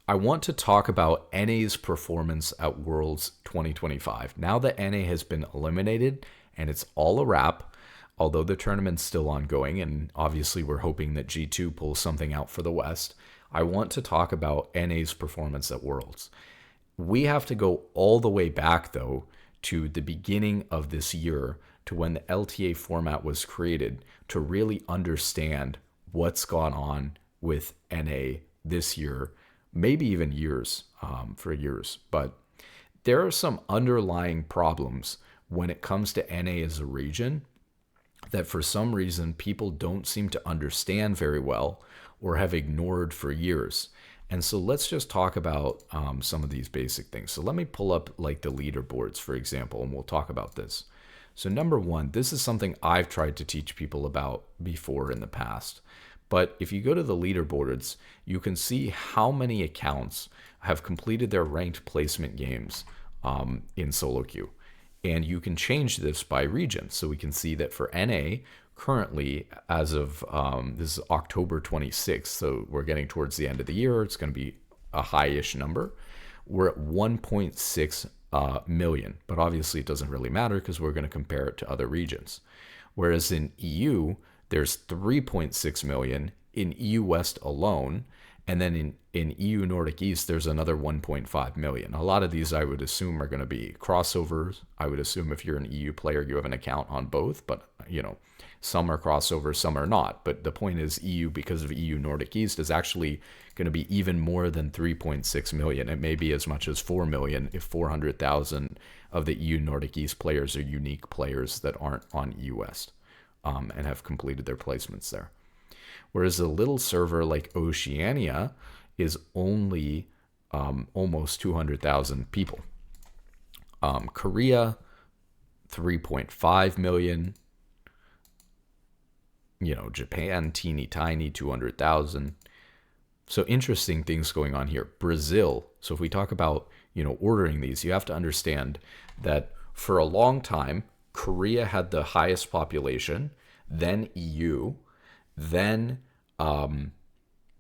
I want to talk about NA's performance at Worlds 2025. Now that NA has been eliminated and it's all a wrap, although the tournament's still ongoing, and obviously we're hoping that G2 pulls something out for the West, I want to talk about NA's performance at Worlds. We have to go all the way back, though, to the beginning of this year, to when the LTA format was created, to really understand what's gone on with NA this year, maybe even years, for years. But there are some underlying problems when it comes to NA as a region that for some reason people don't seem to understand very well or have ignored for years. And so let's just talk about some of these basic things. So let me pull up like the leaderboards, for example, and we'll talk about this. So number one, this is something I've tried to teach people about before in the past. But if you go to the leaderboards, you can see how many accounts have completed their ranked placement games in solo queue. And you can change this by region. So we can see that for NA, currently, as of this is October 26th, so we're getting towards the end of the year, it's going to be a high-ish number. We're at 1.6 million, but obviously it doesn't really matter because we're going to compare it to other regions. Whereas in EU, there's 3.6 million in EU West alone, and then in EU Nordic East, there's another 1.5 million. A lot of these I would assume are going to be crossovers. I would assume if you're an EU player, you have an account on both, but some are crossovers, some are not. But the point is EU, because of EU Nordic East, is actually going to be even more than 3.6 million. It may be as much as 4 million if 400,000 of the EU Nordic East players are unique players that aren't on EU West and have completed their placements there. Whereas a little server like Oceania is only almost 200,000 people. Korea, 3.5 million. Japan, teeny tiny, 200,000. So interesting things going on here. Brazil. So if we talk about, ordering these, you have to understand that for a long time, Korea had the highest population, then EU, then,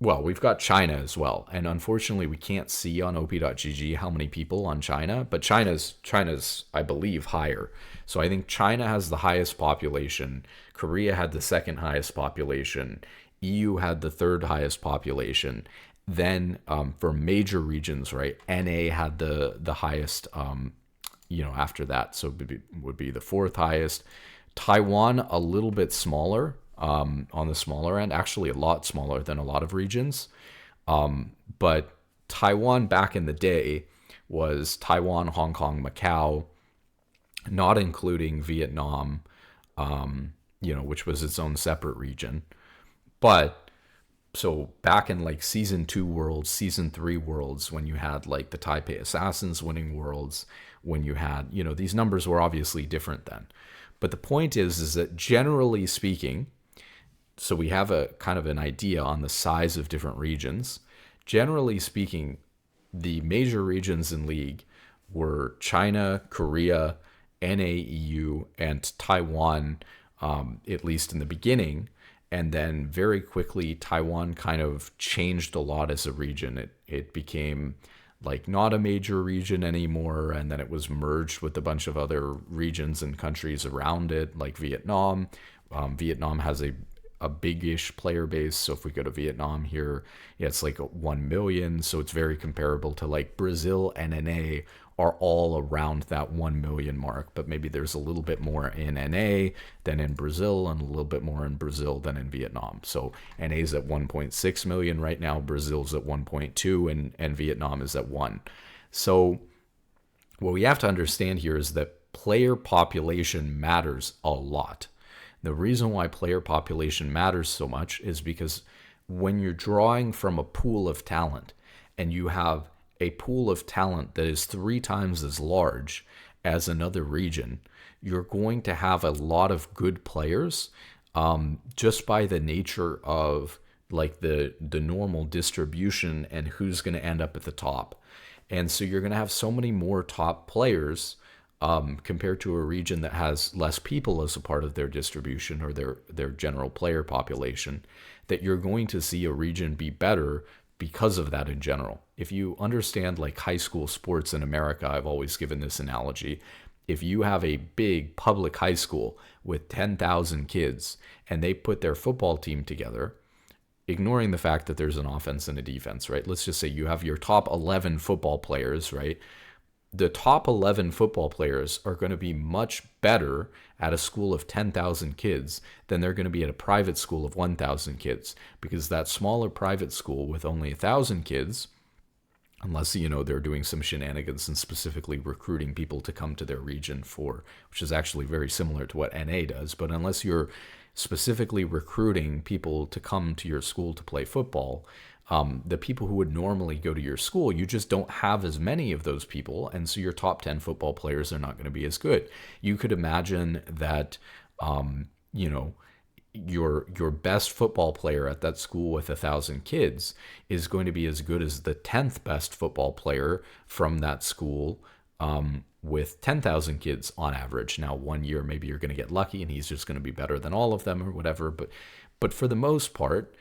we've got China as well. And unfortunately, we can't see on op.gg how many people on China, but China's, I believe, higher. So I think China has the highest population. Korea had the second highest population. EU had the third highest population. Then for major regions, right, NA had the highest, after that. So it would be the fourth highest. Taiwan, a little bit smaller, on the smaller end, actually a lot smaller than a lot of regions. But Taiwan back in the day was Taiwan, Hong Kong, Macau, not including Vietnam, which was its own separate region. But so back in like season 2 worlds, season 3 worlds, when you had like the Taipei Assassins winning worlds, when you had, these numbers were obviously different then. But the point is that generally speaking, so we have a kind of an idea on the size of different regions. Generally speaking, the major regions in League were China, Korea, NAEU, and Taiwan, at least in the beginning. And then very quickly, Taiwan kind of changed a lot as a region. It became like not a major region anymore, and then it was merged with a bunch of other regions and countries around it, like Vietnam. Vietnam has a big-ish player base, so if we go to Vietnam here, it's like 1 million, so it's very comparable to like Brazil and NA are all around that 1 million mark, but maybe there's a little bit more in NA than in Brazil and a little bit more in Brazil than in Vietnam. So NA is at 1.6 million right now, Brazil's at 1.2, and Vietnam is at 1. So what we have to understand here is that player population matters a lot. The reason why player population matters so much is because when you're drawing from a pool of talent and you have a pool of talent that is 3 times as large as another region, you're going to have a lot of good players just by the nature of like the normal distribution and who's going to end up at the top. And so you're going to have so many more top players compared to a region that has less people as a part of their distribution or their general player population, that you're going to see a region be better because of that in general. If you understand like high school sports in America, I've always given this analogy. If you have a big public high school with 10,000 kids and they put their football team together, ignoring the fact that there's an offense and a defense, right? Let's just say you have your top 11 football players, right? The top 11 football players are going to be much better at a school of 10,000 kids than they're going to be at a private school of 1,000 kids, because that smaller private school with only 1,000 kids, unless, they're doing some shenanigans and specifically recruiting people to come to their region for, which is actually very similar to what NA does, but unless you're specifically recruiting people to come to your school to play football, the people who would normally go to your school, you just don't have as many of those people, and so your top 10 football players are not going to be as good. You could imagine that, your best football player at that school with 1,000 kids is going to be as good as the 10th best football player from that school with 10,000 kids on average. Now, one year maybe you're going to get lucky and he's just going to be better than all of them or whatever, but for the most part,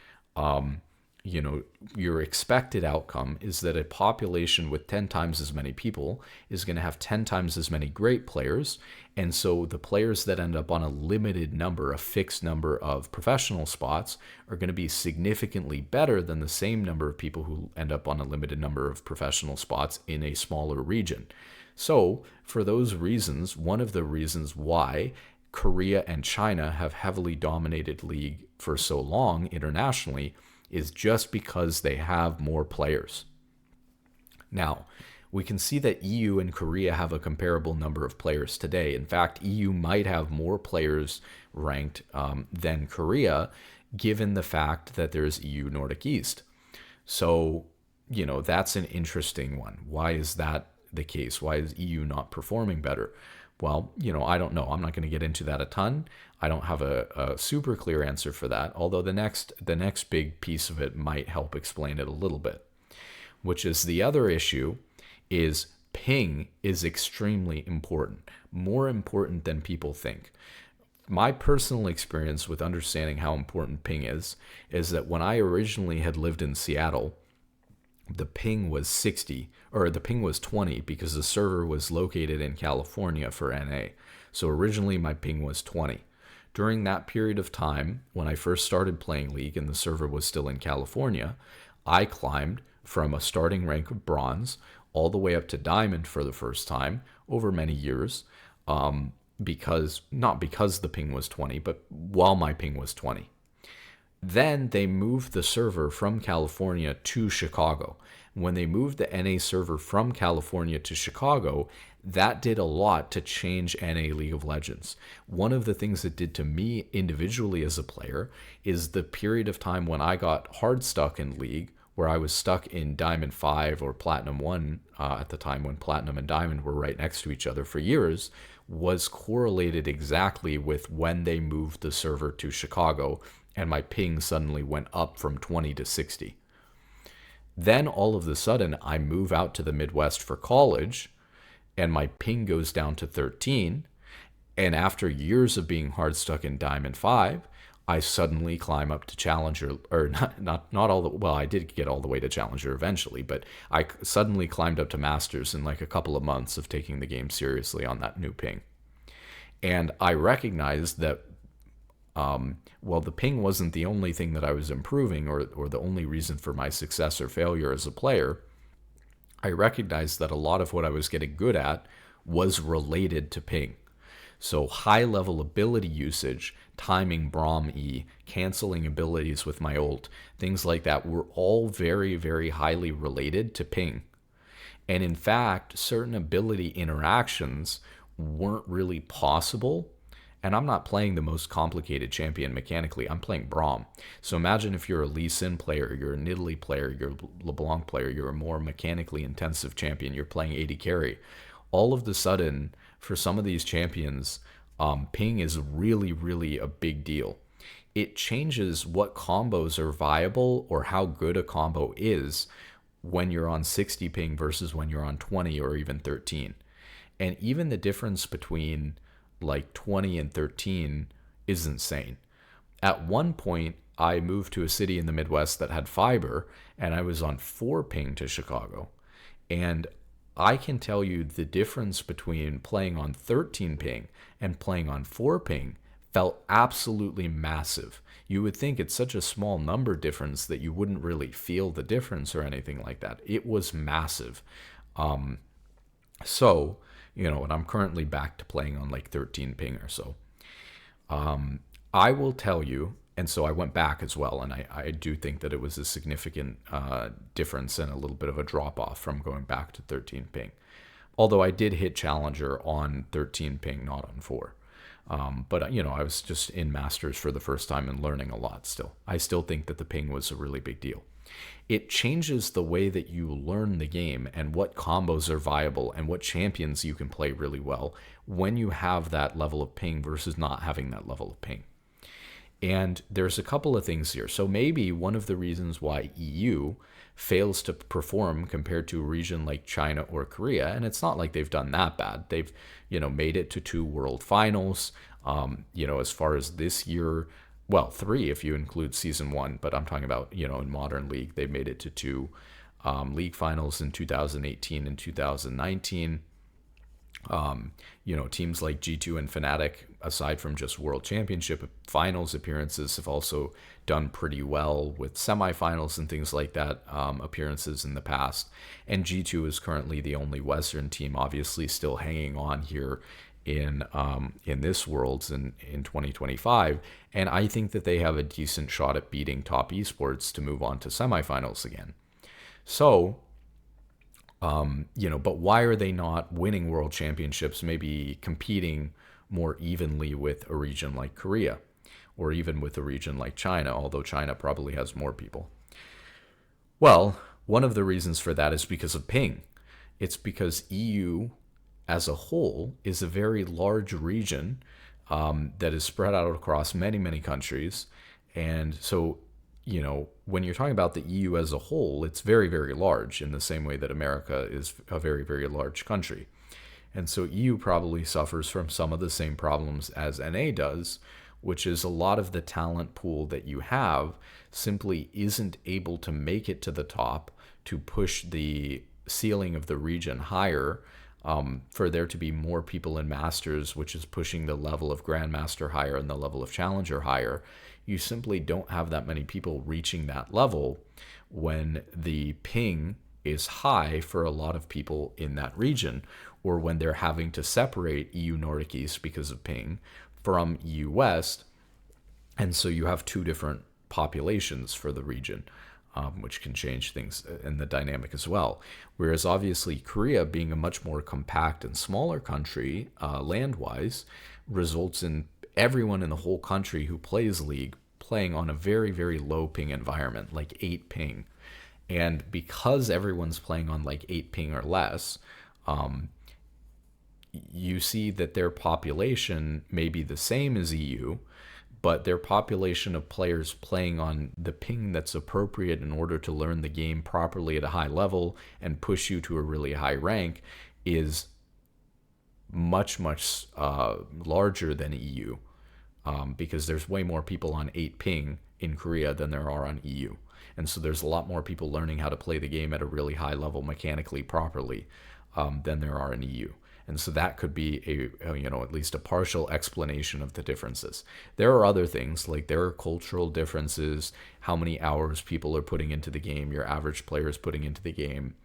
your expected outcome is that a population with 10 times as many people is going to have 10 times as many great players. And so the players that end up on a limited number, a fixed number of professional spots, are going to be significantly better than the same number of people who end up on a limited number of professional spots in a smaller region. So for those reasons, one of the reasons why Korea and China have heavily dominated league for so long internationally is just because they have more players. Now, we can see that EU and Korea have a comparable number of players today. In fact, EU might have more players ranked than Korea, given the fact that there's EU Nordic East. So, that's an interesting one. Why is that the case? Why is EU not performing better? Well, I don't know. I'm not going to get into that a ton. I don't have a super clear answer for that, although the next big piece of it might help explain it a little bit, which is the other issue is ping is extremely important, more important than people think. My personal experience with understanding how important ping is that when I originally had lived in Seattle, the ping was 60, or the ping was 20, because the server was located in California for NA. So originally my ping was 20. During that period of time, when I first started playing League and the server was still in California, I climbed from a starting rank of bronze all the way up to diamond for the first time over many years, not because the ping was 20, but while my ping was 20. Then they moved the server from California to Chicago. When they moved the NA server from California to Chicago, that did a lot to change NA League of Legends. One of the things it did to me individually as a player is the period of time when I got hard stuck in League, where I was stuck in Diamond 5 or Platinum 1 at the time when Platinum and Diamond were right next to each other for years, was correlated exactly with when they moved the server to Chicago, and my ping suddenly went up from 20 to 60. Then all of a sudden, I move out to the Midwest for college, and my ping goes down to 13. And after years of being hard stuck in Diamond 5, I suddenly climb up to Challenger, or not all the, well, I did get all the way to Challenger eventually, but I suddenly climbed up to Masters in like a couple of months of taking the game seriously on that new ping. And I recognized that the ping wasn't the only thing that I was improving or the only reason for my success or failure as a player. I recognized that a lot of what I was getting good at was related to ping. So high level ability usage, timing Braum E, canceling abilities with my ult, things like that were all very, very highly related to ping. And in fact, certain ability interactions weren't really possible. And I'm not playing the most complicated champion mechanically. I'm playing Braum. So imagine if you're a Lee Sin player, you're a Nidalee player, you're a LeBlanc player, you're a more mechanically intensive champion, you're playing AD carry. All of a sudden, for some of these champions, ping is really, really a big deal. It changes what combos are viable or how good a combo is when you're on 60 ping versus when you're on 20 or even 13. And even the difference between like 20 and 13 is insane. At one point, I moved to a city in the Midwest that had fiber, and I was on 4 ping to Chicago. And I can tell you the difference between playing on 13 ping and playing on 4 ping felt absolutely massive. You would think it's such a small number difference that you wouldn't really feel the difference or anything like that. It was massive. So, and I'm currently back to playing on like 13 ping or so. I will tell you, and so I went back as well, and I do think that it was a significant difference and a little bit of a drop off from going back to 13 ping. Although I did hit Challenger on 13 ping, not on 4. But, I was just in Masters for the first time and learning a lot still. I still think that the ping was a really big deal. It changes the way that you learn the game and what combos are viable and what champions you can play really well when you have that level of ping versus not having that level of ping. And there's a couple of things here. So maybe one of the reasons why EU fails to perform compared to a region like China or Korea, and it's not like they've done that bad. They've, made it to 2 world finals. As far as this year, well, 3 if you include season 1, but I'm talking about, in modern league, they made it to 2 league finals in 2018 and 2019. Teams like G2 and Fnatic, aside from just World Championship finals appearances, have also done pretty well with semifinals and things like that, appearances in the past. And G2 is currently the only Western team, obviously still hanging on here in this Worlds in 2025. And I think that they have a decent shot at beating top esports to move on to semifinals again. So, but why are they not winning world championships, maybe competing more evenly with a region like Korea or even with a region like China, although China probably has more people? Well, one of the reasons for that is because of ping. It's because EU as a whole is a very large region that is spread out across many, many countries. And so when you're talking about the EU as a whole, it's very, very large in the same way that America is a very, very large country. And so EU probably suffers from some of the same problems as NA does, which is a lot of the talent pool that you have simply isn't able to make it to the top to push the ceiling of the region higher, for there to be more people in Masters, which is pushing the level of Grandmaster higher and the level of Challenger higher. You simply don't have that many people reaching that level when the ping is high for a lot of people in that region, or when they're having to separate EU Nordic East because of ping from EU West. And so you have 2 different populations for the region, which can change things in the dynamic as well. Whereas obviously Korea, being a much more compact and smaller country land-wise, results in everyone in the whole country who plays League playing on a very, very low ping environment, like 8 ping. And because everyone's playing on like 8 ping or less, you see that their population may be the same as EU, but their population of players playing on the ping that's appropriate in order to learn the game properly at a high level and push you to a really high rank is much, much larger than EU, because there's way more people on 8 ping in Korea than there are on EU. And so there's a lot more people learning how to play the game at a really high level mechanically properly than there are in EU. And so that could be at least a partial explanation of the differences. There are other things, like there are cultural differences, how many hours people are putting into the game, your average player is putting into the game,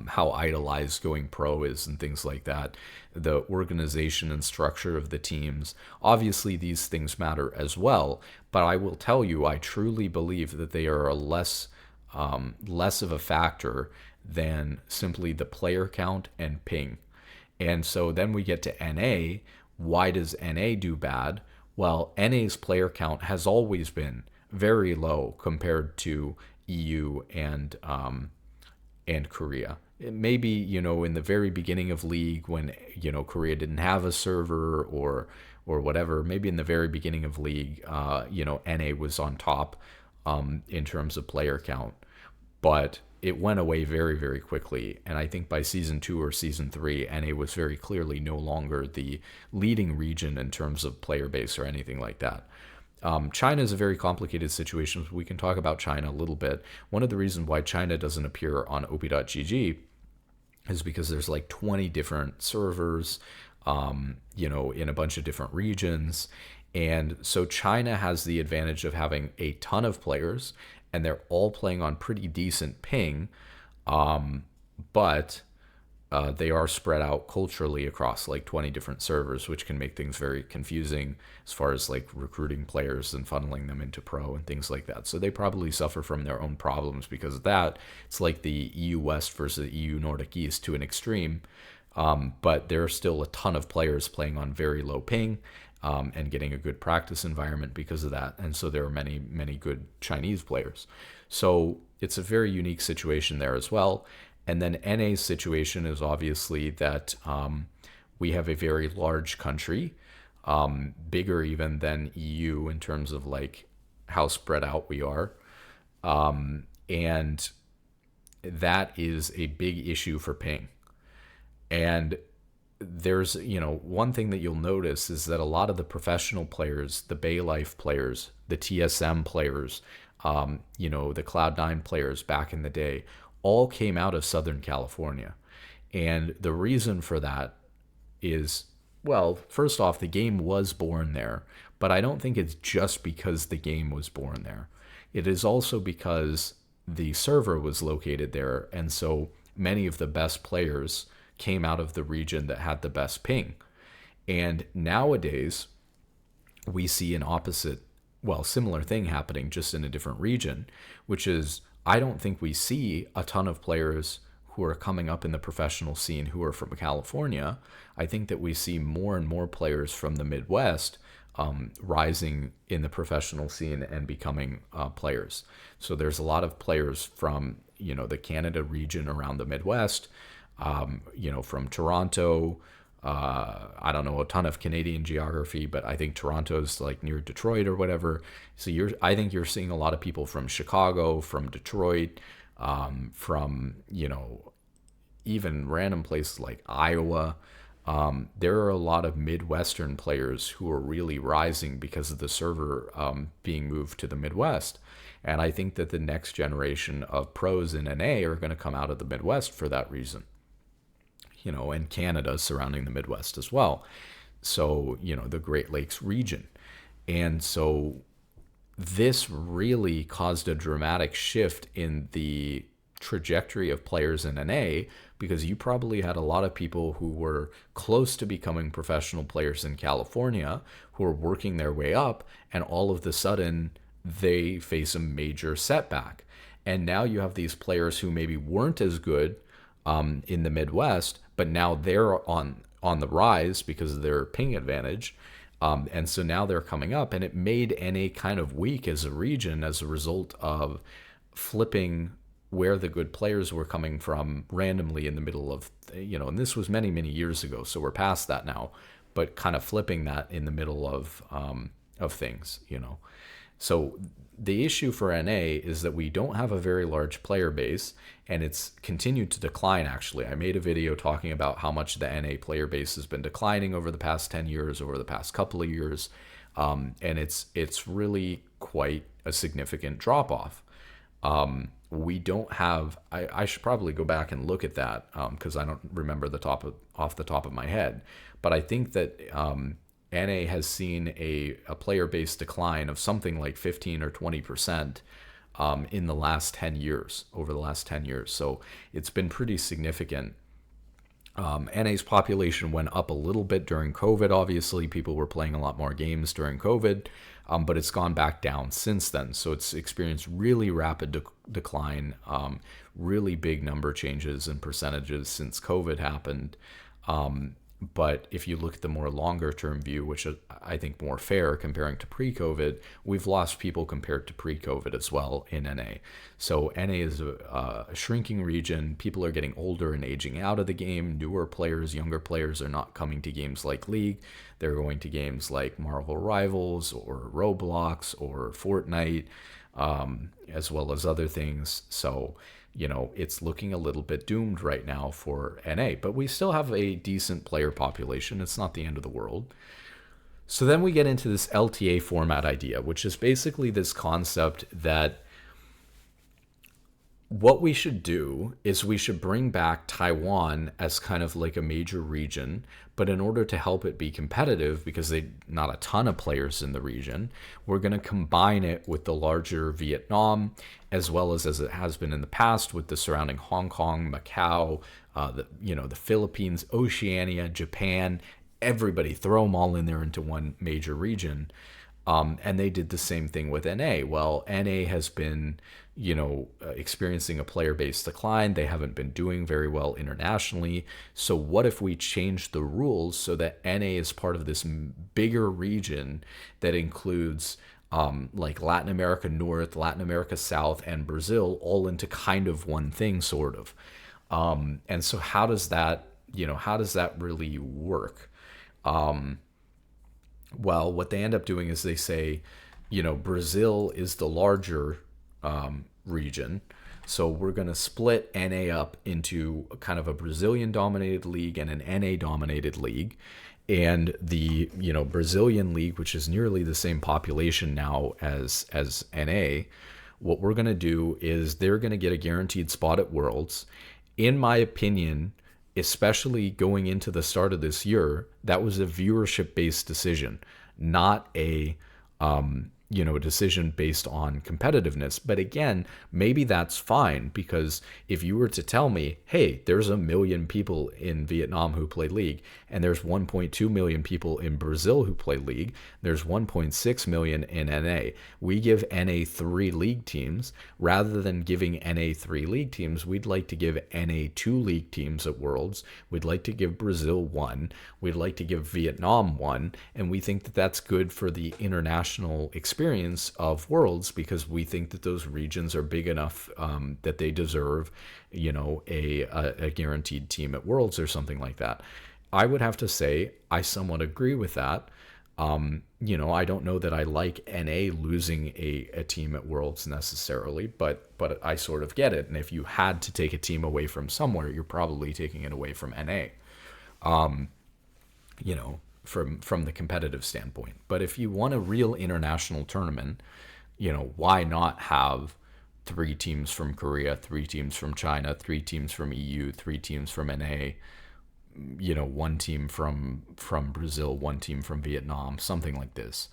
how idolized going pro is and things like that, the organization and structure of the teams. Obviously, these things matter as well, but I will tell you, I truly believe that they are less of a factor than simply the player count and ping. And so then we get to NA. Why does NA do bad? Well, NA's player count has always been very low compared to EU and Korea. It may be, in the very beginning of League when, Korea didn't have a server or whatever, maybe in the very beginning of League, NA was on top in terms of player count. But it went away very, very quickly. And I think by season 2 or season 3, NA was very clearly no longer the leading region in terms of player base or anything like that. China is a very complicated situation. We can talk about China a little bit. One of the reasons why China doesn't appear on op.gg is because there's like 20 different servers, in a bunch of different regions. And so China has the advantage of having a ton of players, and they're all playing on pretty decent ping, but they are spread out culturally across like 20 different servers, which can make things very confusing as far as like recruiting players and funneling them into pro and things like that. So they probably suffer from their own problems because of that. It's like the EU West versus EU Nordic East to an extreme. But there are still a ton of players playing on very low ping, and getting a good practice environment because of that. And so there are many, many good Chinese players. So it's a very unique situation there as well. And then NA's situation is obviously that we have a very large country, bigger even than EU in terms of like how spread out we are. And that is a big issue for ping. And there's, one thing that you'll notice is that a lot of the professional players, the Bay Life players, the TSM players, the Cloud9 players back in the day, all came out of Southern California. And the reason for that is, well, first off, the game was born there, but I don't think it's just because the game was born there. It is also because the server was located there, and so many of the best players came out of the region that had the best ping. And nowadays, we see an similar thing happening just in a different region, which is I don't think we see a ton of players who are coming up in the professional scene who are from California. I think that we see more and more players from the Midwest rising in the professional scene and becoming players. So there's a lot of players from, the Canada region around the Midwest, from Toronto. I don't know a ton of Canadian geography, but I think Toronto's like near Detroit or whatever. So I think you're seeing a lot of people from Chicago, from Detroit, from, even random places like Iowa. There are a lot of Midwestern players who are really rising because of the server being moved to the Midwest. And I think that the next generation of pros in NA are going to come out of the Midwest for that reason. And Canada surrounding the Midwest as well. So, the Great Lakes region. And so this really caused a dramatic shift in the trajectory of players in NA, because you probably had a lot of people who were close to becoming professional players in California who are working their way up, and all of a sudden they face a major setback. And now you have these players who maybe weren't as good in the Midwest, but now they're on the rise because of their ping advantage. And so now they're coming up, and it made NA kind of weak as a region as a result of flipping where the good players were coming from randomly in the middle of, and this was many, many years ago, so we're past that now, but kind of flipping that in the middle of things, So the issue for NA is that we don't have a very large player base, and it's continued to decline, actually. I made a video talking about how much the NA player base has been declining over the past 10 years, over the past couple of years, and it's really quite a significant drop-off. We don't have, I should probably go back and look at that because I don't remember off the top of my head, but I think that NA has seen a player base decline of something like 15 or 20% in the last 10 years, over the last 10 years. So it's been pretty significant. NA's population went up a little bit during COVID. Obviously, people were playing a lot more games during COVID, but it's gone back down since then. So it's experienced really rapid decline, really big number changes in percentages since COVID happened. But if you look at the more longer term view, which I think more fair comparing to pre-COVID, we've lost people compared to pre-COVID as well in NA. So NA is a shrinking region. People are getting older and aging out of the game. Newer players, younger players are not coming to games like League. They're going to games like Marvel Rivals or Roblox or Fortnite, as well as other things. So it's looking a little bit doomed right now for NA, but we still have a decent player population. It's not the end of the world. So then we get into this LTA format idea, which is basically this concept that what we should do is we should bring back Taiwan as kind of like a major region, but in order to help it be competitive, because they not a ton of players in the region, we're going to combine it with the larger Vietnam, as well as it has been in the past with the surrounding Hong Kong, Macau, the Philippines, Oceania, Japan. Everybody, throw them all in there into one major region. And they did the same thing with NA. Well, NA has been, experiencing a player-based decline. They haven't been doing very well internationally. So what if we change the rules so that NA is part of this bigger region that includes like Latin America North, Latin America South, and Brazil all into kind of one thing, sort of. And so how does that really work? Well, what they end up doing is they say, Brazil is the larger region. So we're going to split NA up into kind of a Brazilian dominated league and an NA dominated league. And the, Brazilian league, which is nearly the same population now as NA, what we're going to do is they're going to get a guaranteed spot at Worlds. In my opinion, especially going into the start of this year, that was a viewership-based decision, not a decision based on competitiveness. But again, maybe that's fine, because if you were to tell me, hey, there's 1 million people in Vietnam who play League, and there's 1.2 million people in Brazil who play League, there's 1.6 million in NA. We give NA 3 league teams. Rather than giving NA 3 league teams, we'd like to give NA 2 league teams at Worlds. We'd like to give Brazil 1. We'd like to give Vietnam 1. And we think that that's good for the international experience of Worlds, because we think that those regions are big enough that they deserve, a guaranteed team at Worlds or something like that. I would have to say I somewhat agree with that. I don't know that I like NA losing a team at Worlds necessarily, but I sort of get it. And if you had to take a team away from somewhere, you're probably taking it away from NA. From the competitive standpoint. But if you want a real international tournament, why not have 3 teams from Korea, 3 teams from China, 3 teams from EU, 3 teams from NA, 1 team from Brazil, 1 team from Vietnam, something like this.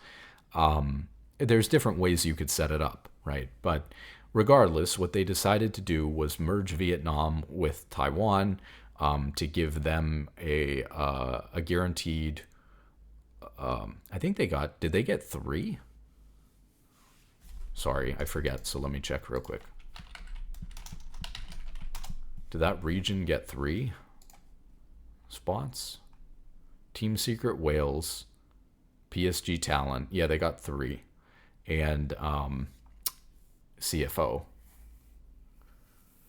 There's different ways you could set it up, right? But regardless, what they decided to do was merge Vietnam with Taiwan to give them a guaranteed. I think did they get 3? Sorry, I forget. So let me check real quick. Did that region get 3 spots? Team Secret Wales, PSG Talent. Yeah, they got 3. And CFO.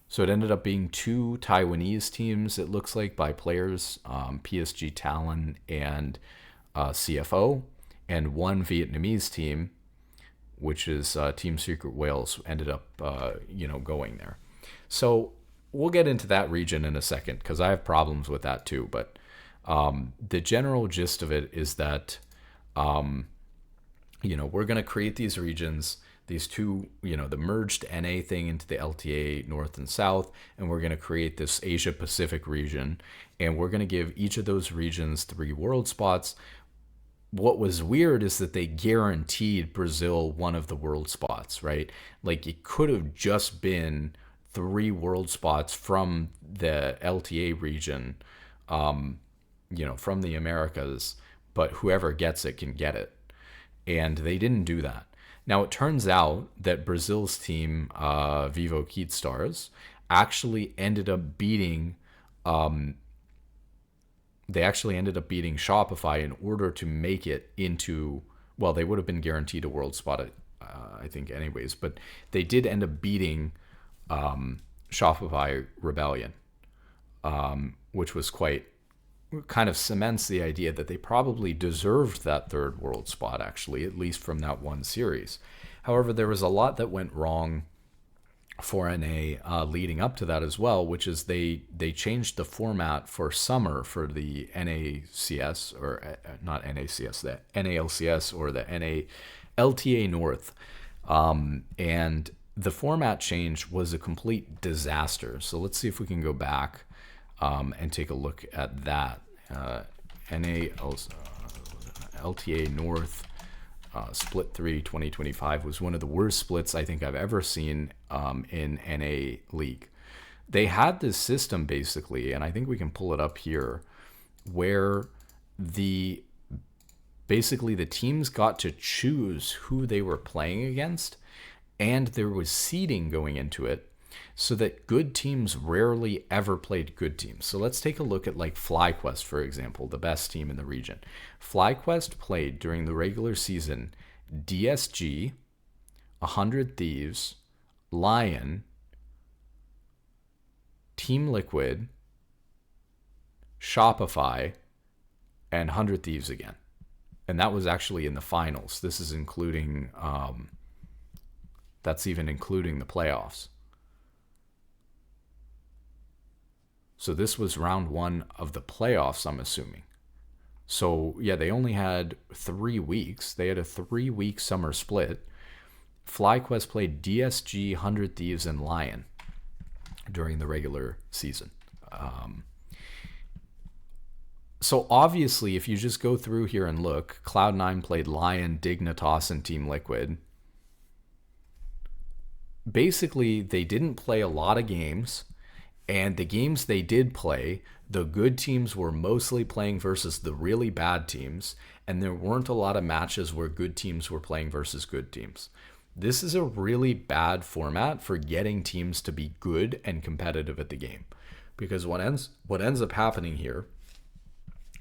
So it ended up being 2 Taiwanese teams, it looks like, by players, PSG Talent and CFO, and 1 Vietnamese team, which is Team Secret Wales, ended up going there. So we'll get into that region in a second, because I have problems with that too. But the general gist of it is that we're going to create these regions, these 2, the merged NA thing into the LTA North and South, and we're going to create this Asia Pacific region, and we're going to give each of those regions 3 world spots. What was weird is that they guaranteed Brazil 1 of the world spots, right? Like, it could have just been 3 world spots from the LTA region, from the Americas, but whoever gets it can get it. And they didn't do that. Now, it turns out that Brazil's team, Vivo Kid Stars, actually ended up beating Shopify in order to make it into, well, they would have been guaranteed a world spot, I think anyways, but they did end up beating Shopify Rebellion, which was kind of cements the idea that they probably deserved that 3rd world spot, actually, at least from that one series. However, there was a lot that went wrong for NA leading up to that as well, which is they changed the format for summer for the NACS, or not NACS, the NALCS, or the LTA North. And the format change was a complete disaster. So let's see if we can go back and take a look at that. LTA North Split 3 2025 was one of the worst splits I think I've ever seen in NA League. They had this system basically, and I think we can pull it up here, where basically the teams got to choose who they were playing against, and there was seeding going into it, so that good teams rarely ever played good teams. So let's take a look at like FlyQuest, for example, the best team in the region. FlyQuest played during the regular season DSG, 100 Thieves, Lion, Team Liquid, Shopify, and 100 Thieves again. And that was actually in the finals. This is including, that's even including the playoffs. So this was round 1 of the playoffs, I'm assuming. So yeah, they only had 3 weeks. They had a 3-week summer split. FlyQuest played DSG, 100 Thieves, and Lion during the regular season. So obviously, if you just go through here and look, Cloud9 played Lion, Dignitas, and Team Liquid. Basically, they didn't play a lot of games. And the games they did play, the good teams were mostly playing versus the really bad teams, and there weren't a lot of matches where good teams were playing versus good teams. This is a really bad format for getting teams to be good and competitive at the game, because what ends up happening here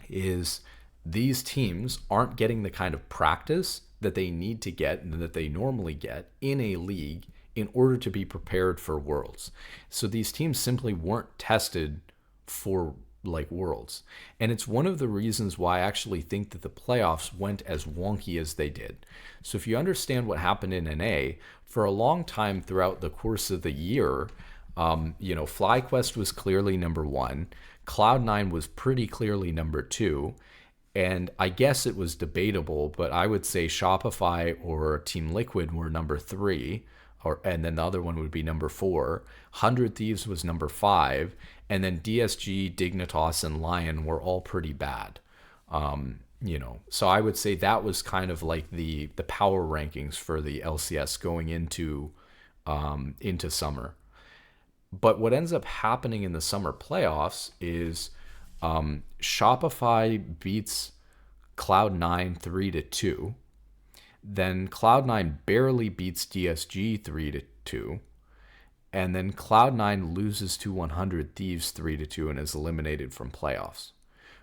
is these teams aren't getting the kind of practice that they need to get and that they normally get in a league in order to be prepared for Worlds. So these teams simply weren't tested for like Worlds. And it's one of the reasons why I actually think that the playoffs went as wonky as they did. So if you understand what happened in NA, for a long time throughout the course of the year, FlyQuest was clearly number 1. Cloud9 was pretty clearly number 2. And I guess it was debatable, but I would say Shopify or Team Liquid were number 3. And then the other one would be number 4. 100 Thieves was number 5. And then DSG, Dignitas, and Lion were all pretty bad. So I would say that was kind of like the power rankings for the LCS going into summer. But what ends up happening in the summer playoffs is Shopify beats Cloud9 3-2. Then Cloud9 barely beats DSG 3-2. And then Cloud9 loses to 100 Thieves 3-2 and is eliminated from playoffs.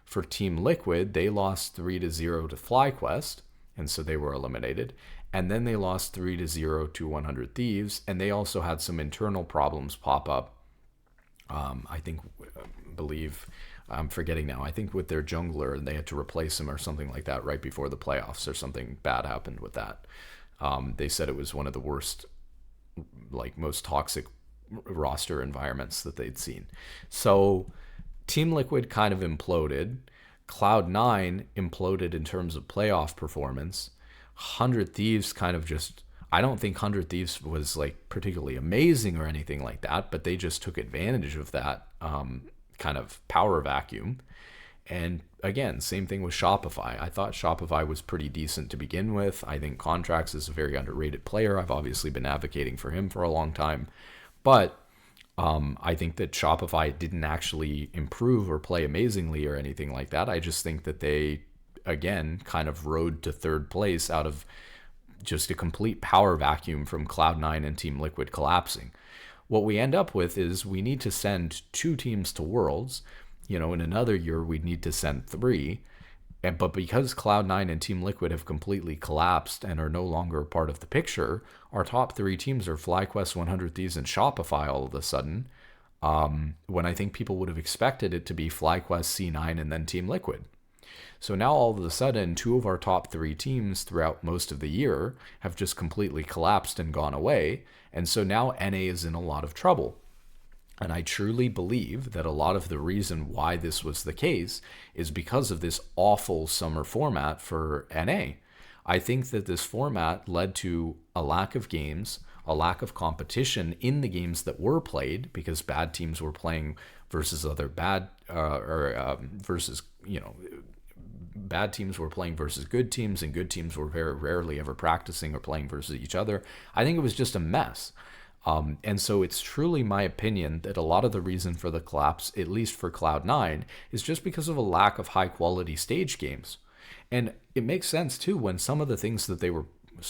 For Team Liquid, they lost 3-0 to FlyQuest, and so they were eliminated. And then they lost 3-0 to 100 Thieves, and they also had some internal problems pop up. I'm forgetting now. I think with their jungler, and they had to replace him or something like that right before the playoffs, or something bad happened with that. They said it was one of the worst, most toxic roster environments that they'd seen. So Team Liquid kind of imploded. Cloud9 imploded in terms of playoff performance. 100 Thieves kind of just, I don't think 100 Thieves was particularly amazing or anything like that, but they just took advantage of that kind of power vacuum. And again, same thing with Shopify. I thought Shopify was pretty decent to begin with. I think Contracts is a very underrated player. I've obviously been advocating for him for a long time. But I think that Shopify didn't actually improve or play amazingly or anything like that. I just think that they, again, kind of rode to third place out of just a complete power vacuum from Cloud9 and Team Liquid collapsing. What we end up with is we need to send 2 teams to Worlds. In another year, we'd need to send 3. But because Cloud9 and Team Liquid have completely collapsed and are no longer a part of the picture, our top 3 teams are FlyQuest, 100 Thieves, and Shopify all of a sudden, when I think people would have expected it to be FlyQuest, C9, and then Team Liquid. So now all of a sudden, two of our top three teams throughout most of the year have just completely collapsed and gone away. And so now NA is in a lot of trouble. And I truly believe that a lot of the reason why this was the case is because of this awful summer format for NA. I think that this format led to a lack of games, a lack of competition in the games that were played, because bad teams were playing versus other bad teams were playing versus good teams, and good teams were very rarely ever practicing or playing versus each other. I think it was just a mess. And so it's truly my opinion that a lot of the reason for the collapse, at least for Cloud9, is just because of a lack of high quality stage games. And it makes sense too when some of the things that they were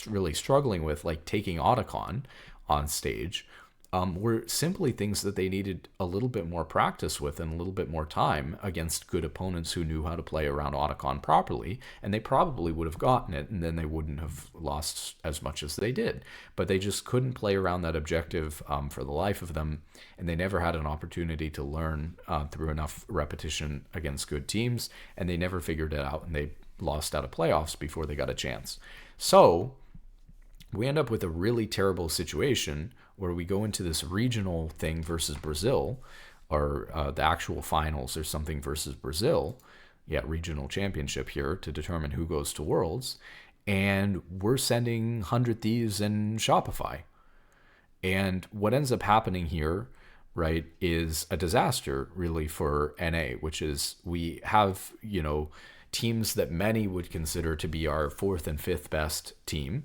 really struggling with, like taking Otacon on stage, were simply things that they needed a little bit more practice with and a little bit more time against good opponents who knew how to play around Otacon properly, and they probably would have gotten it, and then they wouldn't have lost as much as they did. But they just couldn't play around that objective for the life of them, and they never had an opportunity to learn through enough repetition against good teams, and they never figured it out, and they lost out of playoffs before they got a chance. So we end up with a really terrible situation where we go into this regional thing versus Brazil, or the actual finals or something versus Brazil, regional championship here to determine who goes to Worlds, and we're sending 100 Thieves and Shopify. And what ends up happening here, right, is a disaster really for NA, which is we have, teams that many would consider to be our fourth and fifth best team.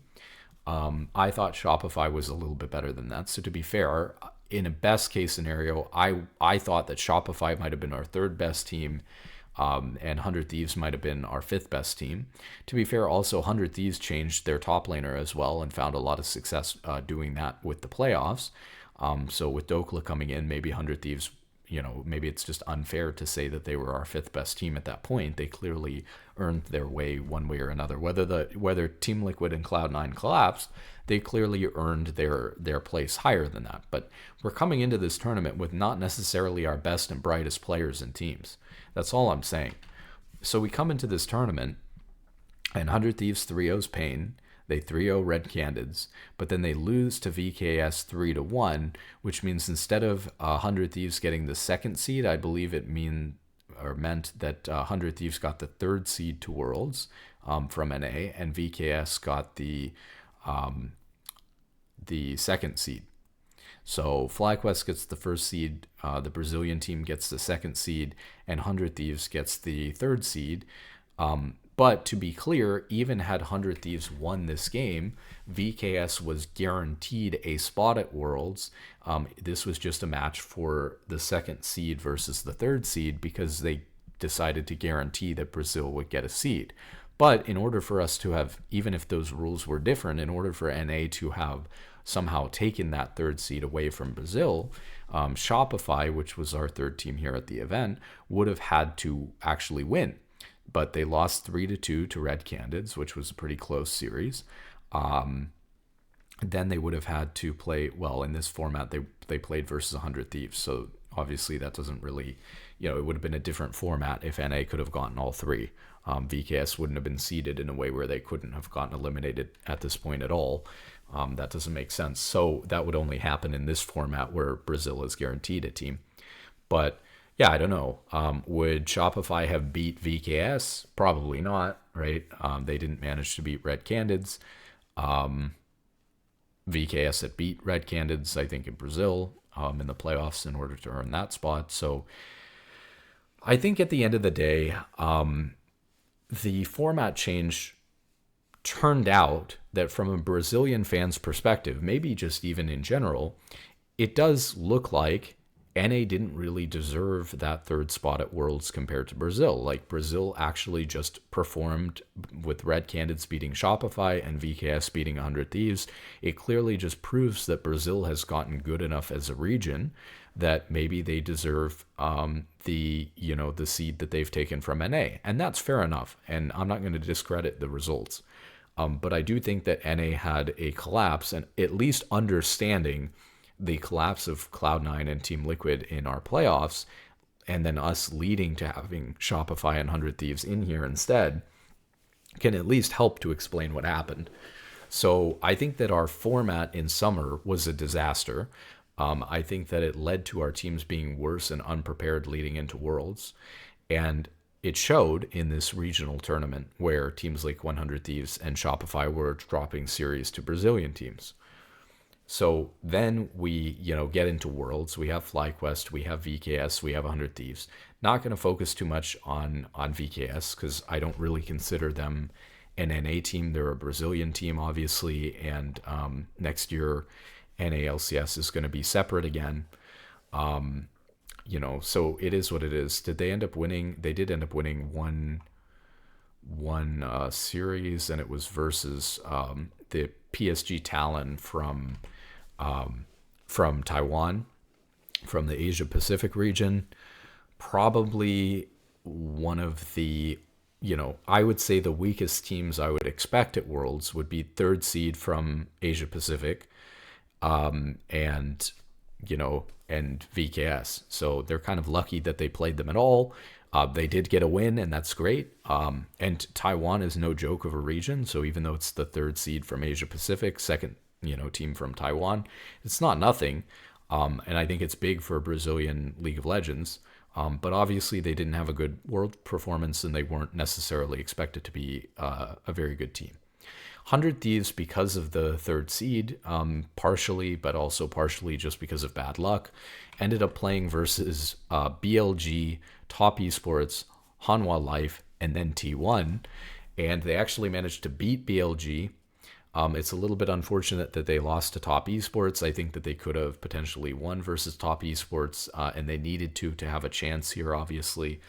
I thought Shopify was a little bit better than that. So to be fair, in a best case scenario, I thought that Shopify might have been our third best team, and 100 Thieves might have been our fifth best team. To be fair, also 100 Thieves changed their top laner as well and found a lot of success doing that with the playoffs. So with Dokla coming in, maybe 100 Thieves, maybe it's just unfair to say that they were our fifth best team at that point. They clearly earned their way one way or another. Whether Team Liquid and Cloud9 collapsed, they clearly earned their place higher than that. But we're coming into this tournament with not necessarily our best and brightest players and teams. That's all I'm saying. So we come into this tournament, and 100 Thieves 3-0's Pain. They 3-0 Red Candids, but then they lose to VKS 3-1, which means instead of 100 Thieves getting the second seed, I believe it meant that 100 Thieves got the third seed to Worlds from NA, and VKS got the second seed. So FlyQuest gets the first seed, the Brazilian team gets the second seed, and 100 Thieves gets the third seed. But to be clear, even had 100 Thieves won this game, VKS was guaranteed a spot at Worlds. This was just a match for the second seed versus the third seed because they decided to guarantee that Brazil would get a seed. But in order for us to have, even if those rules were different, in order for NA to have somehow taken that third seed away from Brazil, Shopify, which was our third team here at the event, would have had to actually win. But they lost 3-2 to Red Candids, which was a pretty close series. Then they would have had to play, well, in this format, they played versus 100 Thieves. So obviously that doesn't really, it would have been a different format if NA could have gotten all three. VKS wouldn't have been seeded in a way where they couldn't have gotten eliminated at this point at all. That doesn't make sense. So that would only happen in this format where Brazil is guaranteed a team. But yeah, I don't know. Would Shopify have beat VKS? Probably not, right? They didn't manage to beat Red Candids. VKS had beat Red Candids, I think, in Brazil in the playoffs in order to earn that spot. So I think at the end of the day, the format change turned out that from a Brazilian fan's perspective, maybe just even in general, it does look like NA didn't really deserve that third spot at Worlds compared to Brazil. Like, Brazil actually just performed with Red Candids beating Shopify and VKS beating 100 Thieves. It clearly just proves that Brazil has gotten good enough as a region that maybe they deserve the seed that they've taken from NA. And that's fair enough. And I'm not going to discredit the results. But I do think that NA had a collapse, and at least understanding the collapse of Cloud9 and Team Liquid in our playoffs and then us leading to having Shopify and 100 Thieves in here instead can at least help to explain what happened. So I think that our format in summer was a disaster. I think that it led to our teams being worse and unprepared leading into Worlds. And it showed in this regional tournament where teams like 100 Thieves and Shopify were dropping series to Brazilian teams. So then we, get into Worlds. We have FlyQuest, we have VKS, we have 100 Thieves. Not going to focus too much on VKS because I don't really consider them an NA team. They're a Brazilian team, obviously, and next year NA LCS is going to be separate again. So it is what it is. Did they end up winning? They did end up winning one series, and it was versus the PSG Talon from Taiwan, from the Asia Pacific region. Probably one of the, I would say the weakest teams I would expect at Worlds would be third seed from Asia Pacific, and VKS. So they're kind of lucky that they played them at all. They did get a win, and that's great. And Taiwan is no joke of a region. So even though it's the third seed from Asia Pacific, second, team from Taiwan, it's not nothing. And I think it's big for Brazilian League of Legends. But obviously they didn't have a good world performance, and they weren't necessarily expected to be a very good team. 100 Thieves, because of the third seed, partially, but also partially just because of bad luck, ended up playing versus BLG, Top Esports, Hanwha Life, and then T1. And they actually managed to beat BLG. It's a little bit unfortunate that they lost to Top Esports. I think that they could have potentially won versus Top Esports, and they needed to have a chance here, obviously.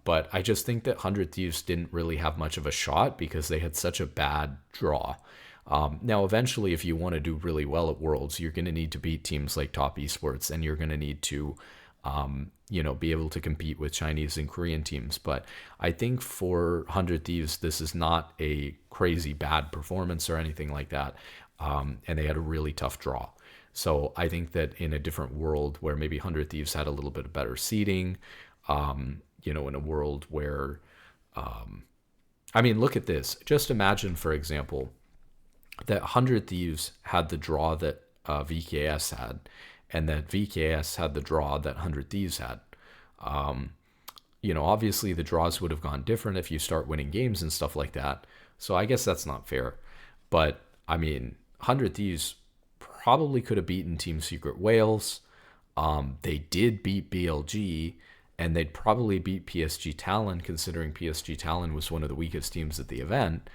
But I just think that 100 Thieves didn't really have much of a shot because they had such a bad draw. Now, eventually, if you want to do really well at Worlds, you're going to need to beat teams like Top Esports, and you're going to need to, be able to compete with Chinese and Korean teams. But I think for 100 Thieves, this is not a crazy bad performance or anything like that. And they had a really tough draw. So I think that in a different world where maybe 100 Thieves had a little bit better seeding, in a world where, look at this. Just imagine, for example, that 100 Thieves had the draw that VKS had, and that VKS had the draw that 100 Thieves had. Obviously the draws would have gone different if you start winning games and stuff like that. So I guess that's not fair. But, 100 Thieves probably could have beaten Team Secret Wales. They did beat BLG, and they'd probably beat PSG Talon, considering PSG Talon was one of the weakest teams at the event.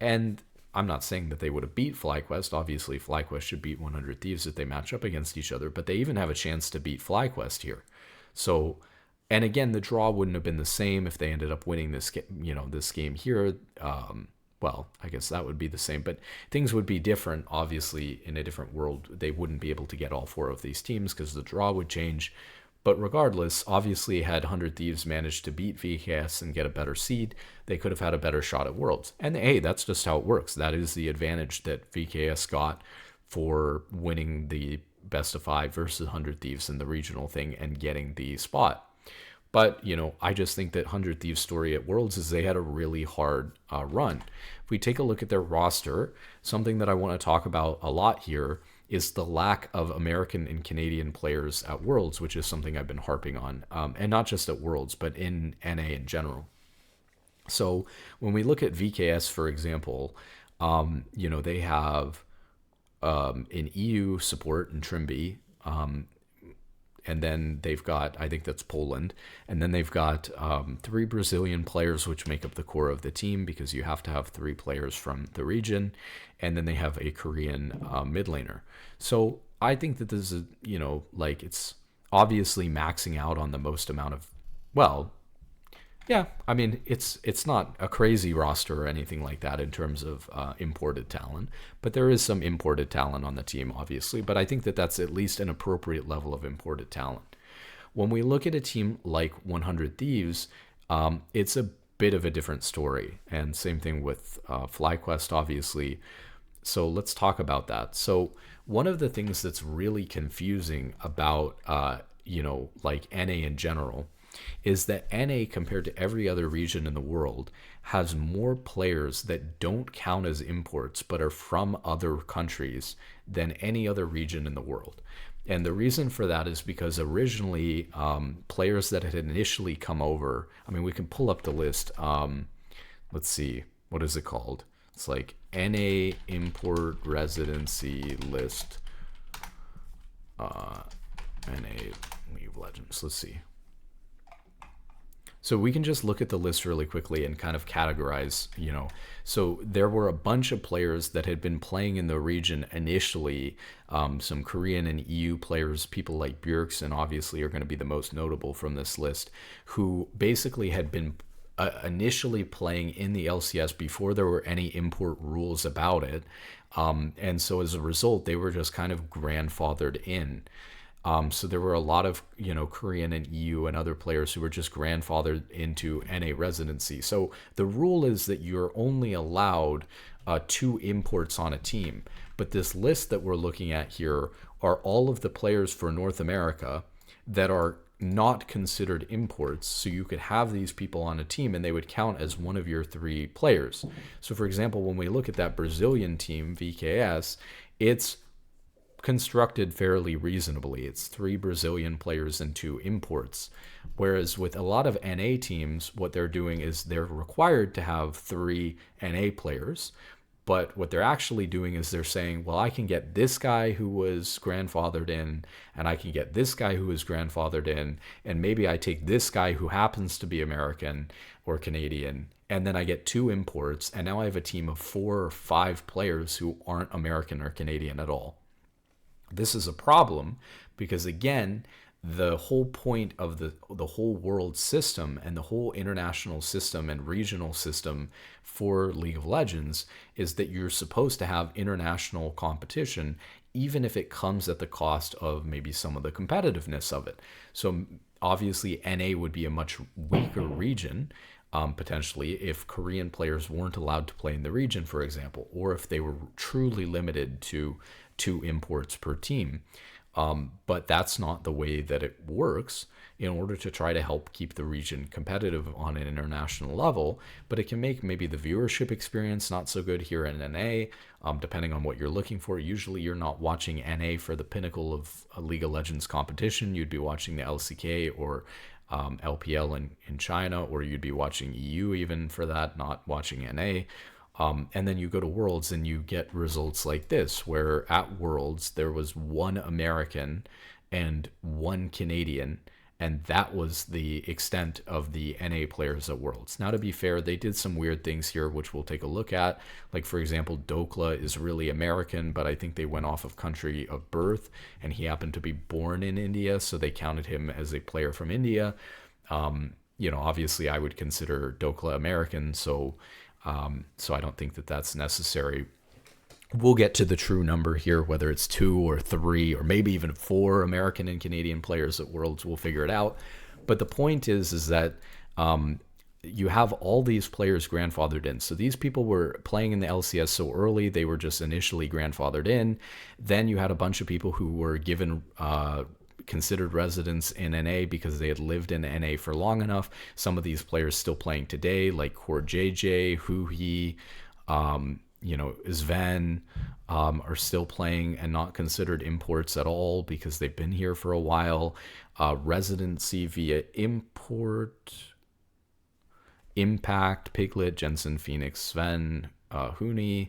And I'm not saying that they would have beat FlyQuest. Obviously, FlyQuest should beat 100 Thieves if they match up against each other, but they even have a chance to beat FlyQuest here. So, and again, the draw wouldn't have been the same if they ended up winning this game here. Well, I guess that would be the same, but things would be different. Obviously, in a different world, they wouldn't be able to get all four of these teams because the draw would change. But regardless, obviously, had 100 Thieves managed to beat VKS and get a better seed, they could have had a better shot at Worlds. And hey, that's just how it works. That is the advantage that VKS got for winning the best of 5 versus 100 Thieves in the regional thing and getting the spot. But, I just think that 100 Thieves' story at Worlds is they had a really hard run. If we take a look at their roster, something that I want to talk about a lot here is the lack of American and Canadian players at Worlds, which is something I've been harping on, and not just at Worlds, but in NA in general. So when we look at VKS, for example, they have an EU support in Trimby, and then they've got, I think that's Poland, and then they've got 3 Brazilian players, which make up the core of the team because you have to have 3 players from the region, and then they have a Korean mid laner. So I think that this is, it's obviously maxing out on the most amount of, it's not a crazy roster or anything like that in terms of imported talent, but there is some imported talent on the team, obviously. But I think that that's at least an appropriate level of imported talent. When we look at a team like 100 Thieves, it's a bit of a different story. And same thing with FlyQuest, obviously. So let's talk about that. So one of the things that's really confusing about like NA in general, is that NA compared to every other region in the world has more players that don't count as imports but are from other countries than any other region in the world. And the reason for that is because originally, players that had initially come over, I mean, we can pull up the list. Let's see, what is it called? It's like NA import residency list. NA League of Legends. Let's see. So we can just look at the list really quickly and kind of categorize, So there were a bunch of players that had been playing in the region initially. Some Korean and EU players, people like Bjergsen obviously are going to be the most notable from this list, who basically had been initially playing in the LCS before there were any import rules about it. And so as a result, they were just kind of grandfathered in. So there were a lot of, Korean and EU and other players who were just grandfathered into NA residency. So the rule is that you're only allowed 2 imports on a team. But this list that we're looking at here are all of the players for North America that are not considered imports. So you could have these people on a team and they would count as one of your 3 players. So for example, when we look at that Brazilian team, VKS, it's constructed fairly reasonably. It's 3 Brazilian players and 2 imports. Whereas with a lot of NA teams, what they're doing is they're required to have 3 NA players. But what they're actually doing is they're saying, well, I can get this guy who was grandfathered in, and I can get this guy who was grandfathered in, and maybe I take this guy who happens to be American or Canadian, and then I get 2 imports, and now I have a team of 4 or 5 players who aren't American or Canadian at all. This is a problem because, again, the whole point of the whole world system and the whole international system and regional system for League of Legends is that you're supposed to have international competition, even if it comes at the cost of maybe some of the competitiveness of it. So obviously NA would be a much weaker region, potentially, if Korean players weren't allowed to play in the region, for example, or if they were truly limited to 2 imports per team. But that's not the way that it works in order to try to help keep the region competitive on an international level. But it can make maybe the viewership experience not so good here in NA, depending on what you're looking for. Usually you're not watching NA for the pinnacle of a League of Legends competition. You'd be watching the LCK or LPL in China, or you'd be watching EU even for that, not watching NA. And then you go to Worlds and you get results like this, where at Worlds there was 1 American and 1 Canadian, and that was the extent of the NA players at Worlds. Now, to be fair, they did some weird things here, which we'll take a look at. Like, for example, Dokla is really American, but I think they went off of country of birth, and he happened to be born in India, so they counted him as a player from India. Obviously I would consider Dokla American, so I don't think that that's necessary. We'll get to the true number here, whether it's 2 or 3 or maybe even 4 American and Canadian players at Worlds. We'll figure it out. But the point is that you have all these players grandfathered in. So these people were playing in the LCS so early, they were just initially grandfathered in. Then you had a bunch of people who were given considered residents in NA because they had lived in NA for long enough. Some of these players still playing today, like Core JJ, Huhi, Sven, are still playing and not considered imports at all because they've been here for a while. Residency via import, Impact, Piglet, Jensen, Phoenix, Sven, Huni.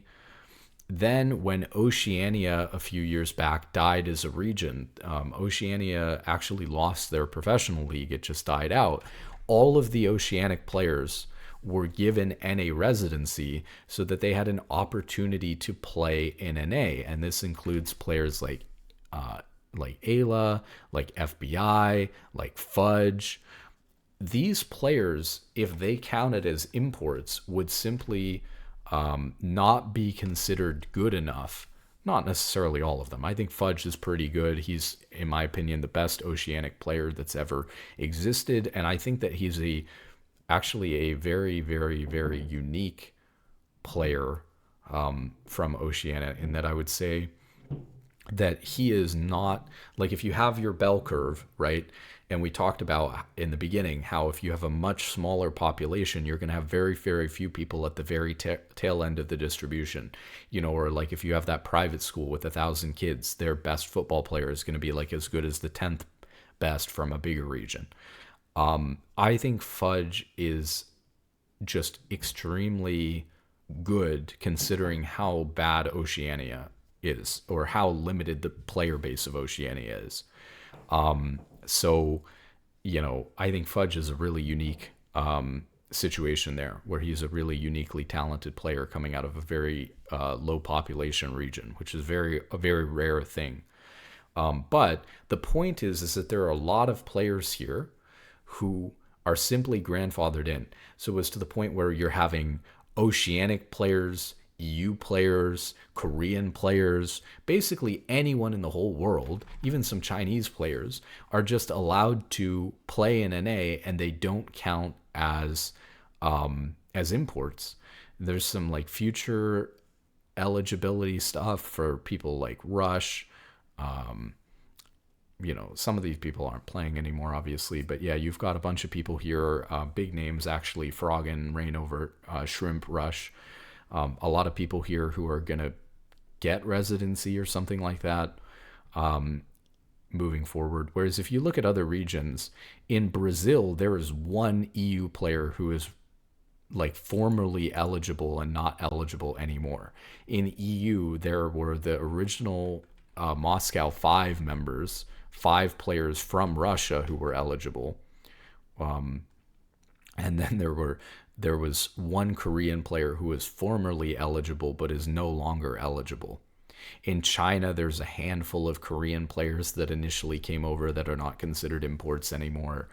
Then when Oceania a few years back died as a region, Oceania actually lost their professional league. It just died out. All of the Oceanic players were given NA residency so that they had an opportunity to play in NA. And this includes players like Ayla, like FBI, like Fudge. These players, if they counted as imports, would simply not be considered good enough. Not necessarily all of them. I think Fudge is pretty good. He's, in my opinion, the best Oceanic player that's ever existed. And I think that he's actually a very, very, very unique player from Oceania, in that I would say that he is not like, if you have your bell curve, right? And we talked about in the beginning how if you have a much smaller population, you're going to have very, very few people at the very tail end of the distribution, or like if you have that private school with 1,000 kids, their best football player is going to be like as good as the 10th best from a bigger region. I think Fudge is just extremely good considering how bad Oceania is, or how limited the player base of Oceania is. So, I think Fudge is a really unique situation there, where he's a really uniquely talented player coming out of a very low population region, which is a very rare thing. But the point is that there are a lot of players here who are simply grandfathered in. So it's to the point where you're having Oceanic players, EU players, Korean players, basically anyone in the whole world, even some Chinese players, are just allowed to play in NA, and they don't count as imports. There's some like future eligibility stuff for people like Rush. Some of these people aren't playing anymore, obviously, but yeah, you've got a bunch of people here, big names actually, Froggen, Rainover, Shrimp, Rush, a lot of people here who are going to get residency or something like that moving forward. Whereas if you look at other regions, in Brazil, there is one EU player who is like formerly eligible and not eligible anymore. In EU, there were the original Moscow 5 members, 5 players from Russia who were eligible. And then there was one Korean player who was formerly eligible but is no longer eligible. In China, there's a handful of Korean players that initially came over that are not considered imports anymore.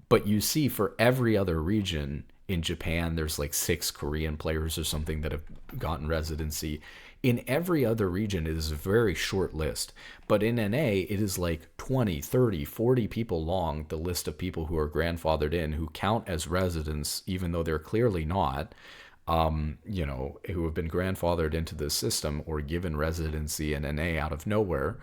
But you see, for every other region, in Japan, there's like 6 Korean players or something that have gotten residency. In every other region, it is a very short list. But in NA, it is like 20, 30, 40 people long, the list of people who are grandfathered in, who count as residents, even though they're clearly not, who have been grandfathered into the system or given residency in NA out of nowhere.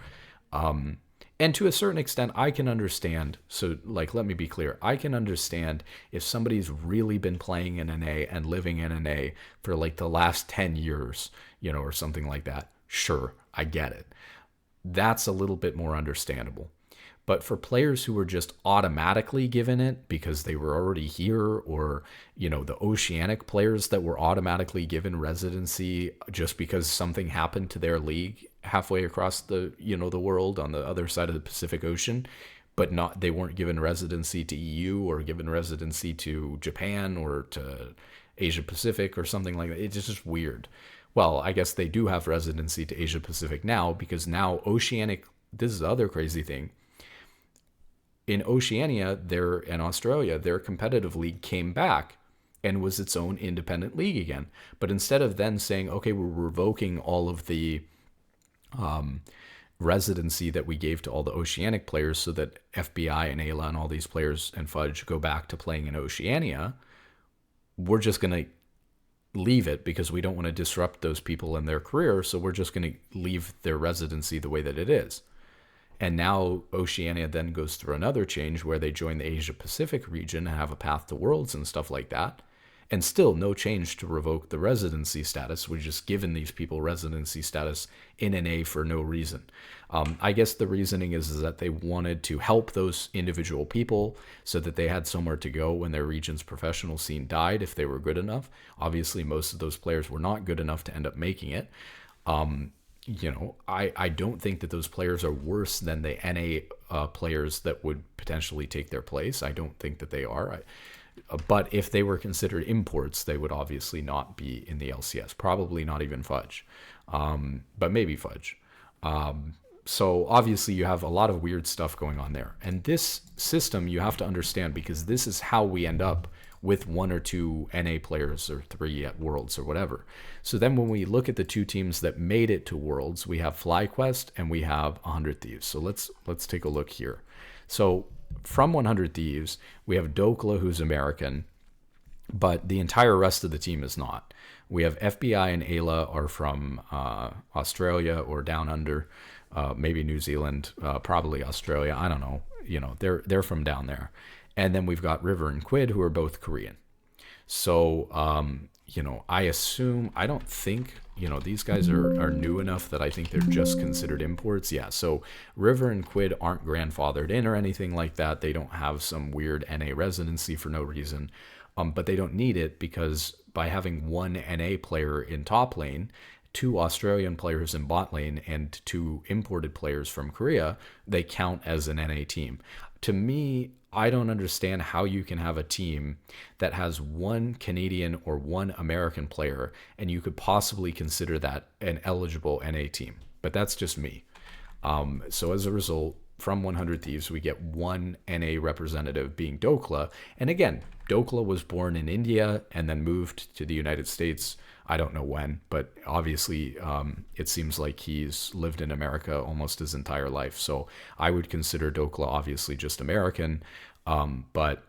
And to a certain extent, I can understand. So, like, let me be clear. I can understand if somebody's really been playing in NA and living in NA for like the last 10 years, or something like that. Sure, I get it. That's a little bit more understandable. But for players who were just automatically given it because they were already here, or, the Oceanic players that were automatically given residency just because something happened to their league halfway across the world on the other side of the Pacific Ocean, but they weren't given residency to EU or given residency to Japan or to Asia Pacific or something like that. It's just weird. Well, I guess they do have residency to Asia Pacific now, because now Oceanic, this is the other crazy thing. In Oceania, and Australia, their competitive league came back and was its own independent league again. But instead of then saying, okay, we're revoking all of the residency that we gave to all the Oceanic players so that FBI and Ayla and all these players and Fudge go back to playing in Oceania, we're just going to leave it because we don't want to disrupt those people in their career. So we're just going to leave their residency the way that it is. And now Oceania then goes through another change where they join the Asia Pacific region and have a path to Worlds and stuff like that. And still no change to revoke the residency status. We've just given these people residency status in NA for no reason. I guess the reasoning is that they wanted to help those individual people so that they had somewhere to go when their region's professional scene died if they were good enough. Obviously, most of those players were not good enough to end up making it. I don't think that those players are worse than the NA players that would potentially take their place. I don't think that they are. But if they were considered imports, they would obviously not be in the LCS. Probably not even Fudge, but maybe Fudge. So obviously you have a lot of weird stuff going on there. And this system you have to understand, because this is how we end up with 1 or 2 NA players or 3 at Worlds or whatever. So then when we look at the 2 teams that made it to Worlds, we have FlyQuest and we have 100 Thieves. So let's take a look here. So from 100 Thieves, we have Dokla, who's American, but the entire rest of the team is not. We have FBI and Ayla are from Australia or Down Under. maybe New Zealand, probably Australia. I don't know. They're from down there. And then we've got River and Quid, who are both Korean. So, I assume, I don't think, these guys are new enough that I think they're just considered imports. Yeah, so River and Quid aren't grandfathered in or anything like that. They don't have some weird NA residency for no reason. But they don't need it because by having one NA player in top lane, two Australian players in bot lane, and two imported players from Korea, they count as an NA team. To me, I don't understand how you can have a team that has one Canadian or one American player and you could possibly consider that an eligible NA team. But that's just me. So as a result, from 100 Thieves, we get one NA representative being Dokla. And again, Dokla was born in India and then moved to the United States. I don't know when, but obviously it seems like he's lived in America almost his entire life. So I would consider Dokla obviously just American. But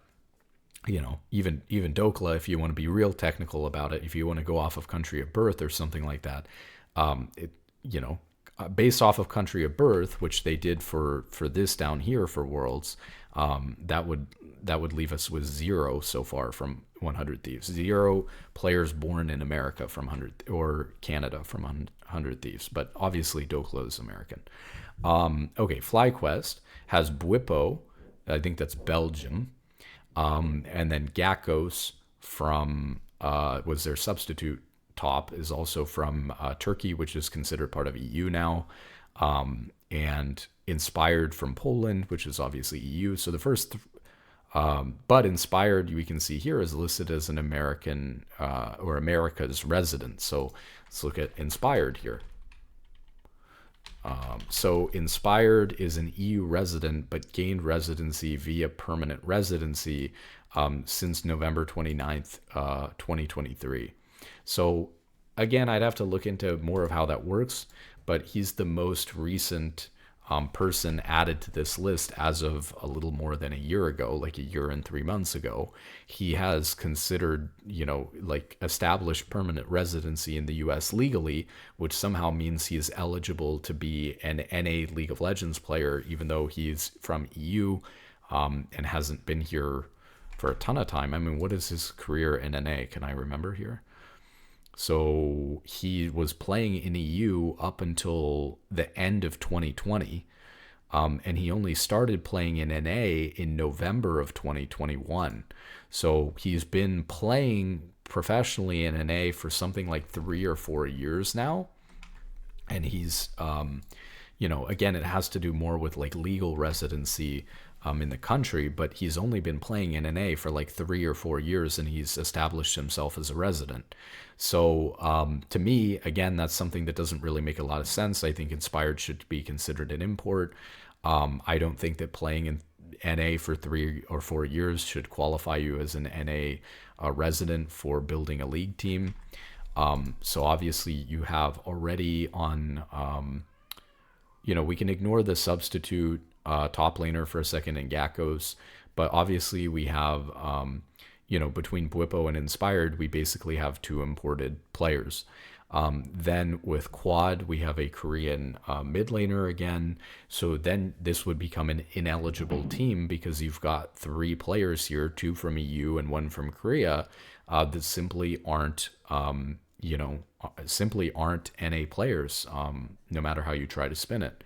even Dokla, if you want to be real technical about it, if you want to go off of country of birth or something like that, based off of country of birth, which they did for this down here for Worlds, that would leave us with 0 so far from 100 Thieves. 0 players born in America from 100 or Canada from 100 Thieves, but obviously Dokla is American. Okay, FlyQuest has Bwipo, I think that's Belgium, and then Gakos from was their substitute top, is also from Turkey, which is considered part of EU now, and Inspired from Poland, which is obviously EU. So the first, but Inspired, we can see here, is listed as an American or America's resident. So let's look at Inspired here. So Inspired is an EU resident, but gained residency via permanent residency since November 29th, 2023. So again, I'd have to look into more of how that works, but he's the most recent person added to this list as of a little more than a year ago, like a year and 3 months ago. He has considered, established permanent residency in the US legally, which somehow means he is eligible to be an NA League of Legends player, even though he's from EU and hasn't been here for a ton of time. I mean, what is his career in NA? Can I remember here? So he was playing in EU up until the end of 2020, and he only started playing in NA in November of 2021. So he's been playing professionally in NA for something like 3 or 4 years now. And he's, again, it has to do more with like legal residency in the country, but he's only been playing in NA for like 3 or 4 years, and he's established himself as a resident. So to me, again, that's something that doesn't really make a lot of sense. I think Inspired should be considered an import. I don't think that playing in NA for 3 or 4 years should qualify you as an NA resident for building a league team. So obviously you have already on, we can ignore the substitute top laner for a second in Gakos, but obviously we have, between Bwipo and Inspired, we basically have 2 imported players. Then with Quad, we have a Korean mid laner again. So then this would become an ineligible team because you've got 3 players here, 2 from EU and 1 from Korea, that simply aren't, NA players, no matter how you try to spin it.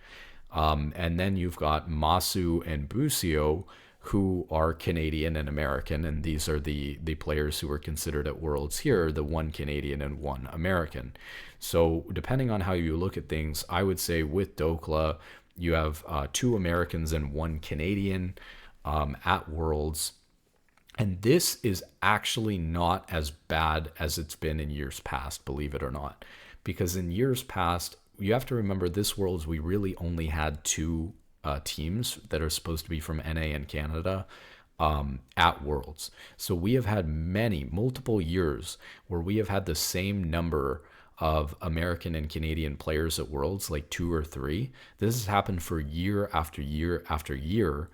And then you've got Masu and Busio, who are Canadian and American, and these are the players who are considered at Worlds here, the 1 Canadian and 1 American. So depending on how you look at things, I would say with Dokla, you have 2 Americans and 1 Canadian at Worlds. And this is actually not as bad as it's been in years past, believe it or not. Because in years past, you have to remember this Worlds, we really only had 2 teams that are supposed to be from NA and Canada at Worlds. So we have had multiple years where we have had the same number of American and Canadian players at Worlds, like 2 or 3. This has happened for year after year after year,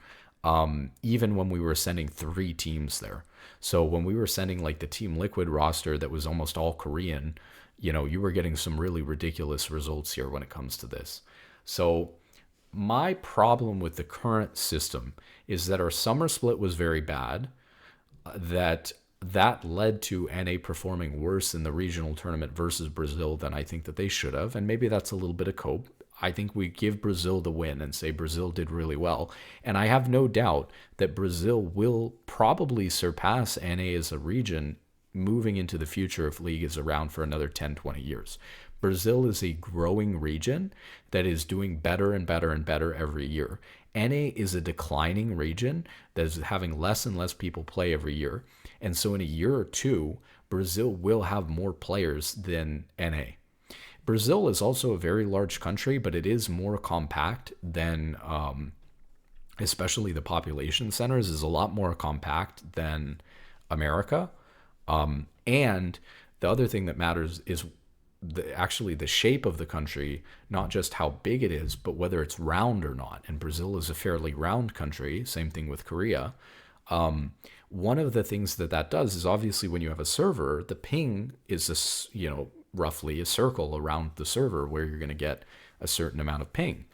even when we were sending 3 teams there. So when we were sending like the Team Liquid roster that was almost all Korean, you were getting some really ridiculous results here when it comes to this. So my problem with the current system is that our summer split was very bad, that led to NA performing worse in the regional tournament versus Brazil than I think that they should have. And maybe that's a little bit of cope. I think we give Brazil the win and say Brazil did really well. And I have no doubt that Brazil will probably surpass NA as a region moving into the future if league is around for another 10, 20 years. Brazil is a growing region that is doing better and better and better every year. NA is a declining region that is having less and less people play every year. And so in a year or two, Brazil will have more players than NA. Brazil is also a very large country, but it is more compact than, especially the population centers, is a lot more compact than America. And the other thing that matters is actually the shape of the country, not just how big it is, but whether it's round or not. And Brazil is a fairly round country. Same thing with Korea. One of the things that does is obviously when you have a server, the ping is roughly a circle around the server where you're going to get a certain amount of ping.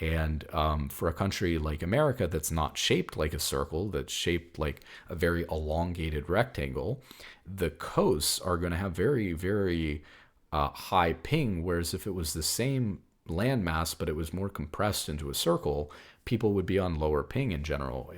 And for a country like America that's not shaped like a circle, that's shaped like a very elongated rectangle, the coasts are going to have very, very high ping. Whereas if it was the same landmass, but it was more compressed into a circle, people would be on lower ping in general.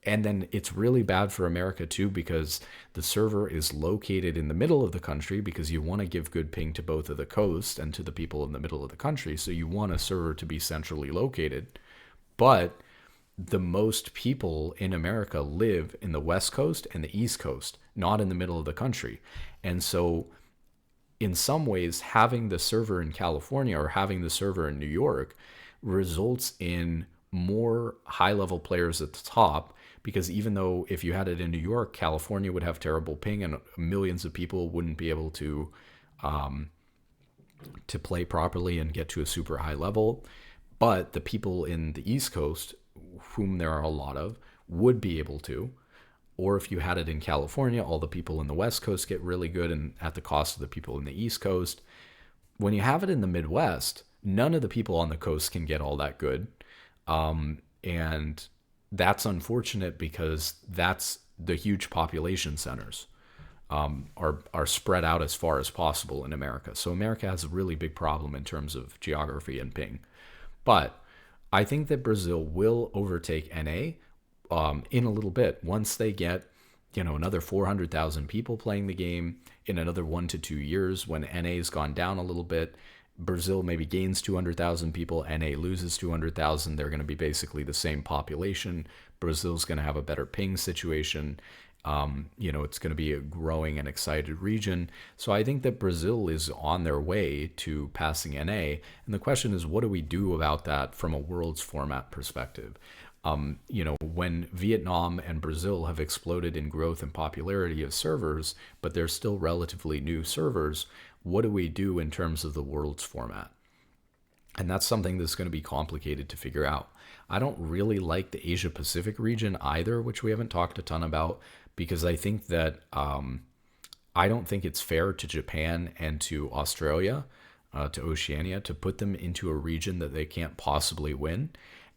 And then it's really bad for America too, because the server is located in the middle of the country, because you want to give good ping to both of the coast and to the people in the middle of the country. So you want a server to be centrally located. But the most people in America live in the West Coast and the East Coast, not in the middle of the country. And so in some ways, having the server in California or having the server in New York results in more high-level players at the top, because even though if you had it in New York, California would have terrible ping and millions of people wouldn't be able to play properly and get to a super high level, but the people in the East Coast, whom there are a lot of, would be able to. Or if you had it in California, all the people in the West Coast get really good and at the cost of the people in the East Coast. When you have it in the Midwest, none of the people on the coast can get all that good. And that's unfortunate, because that's the huge population centers are spread out as far as possible in America. So America has a really big problem in terms of geography and ping. But I think that Brazil will overtake NA in a little bit once they get another 400,000 people playing the game in another 1 to 2 years, when NA's gone down a little bit. Brazil maybe gains 200,000 people, NA loses 200,000. They're going to be basically the same population. Brazil's going to have a better ping situation. It's going to be a growing and excited region. So I think that Brazil is on their way to passing NA. And the question is, what do we do about that from a world's format perspective? When Vietnam and Brazil have exploded in growth and popularity of servers, but they're still relatively new servers, what do we do in terms of the world's format? And that's something that's going to be complicated to figure out. I don't really like the Asia Pacific region either, which we haven't talked a ton about, because I think that I don't think it's fair to Japan and to Australia, to Oceania, to put them into a region that they can't possibly win.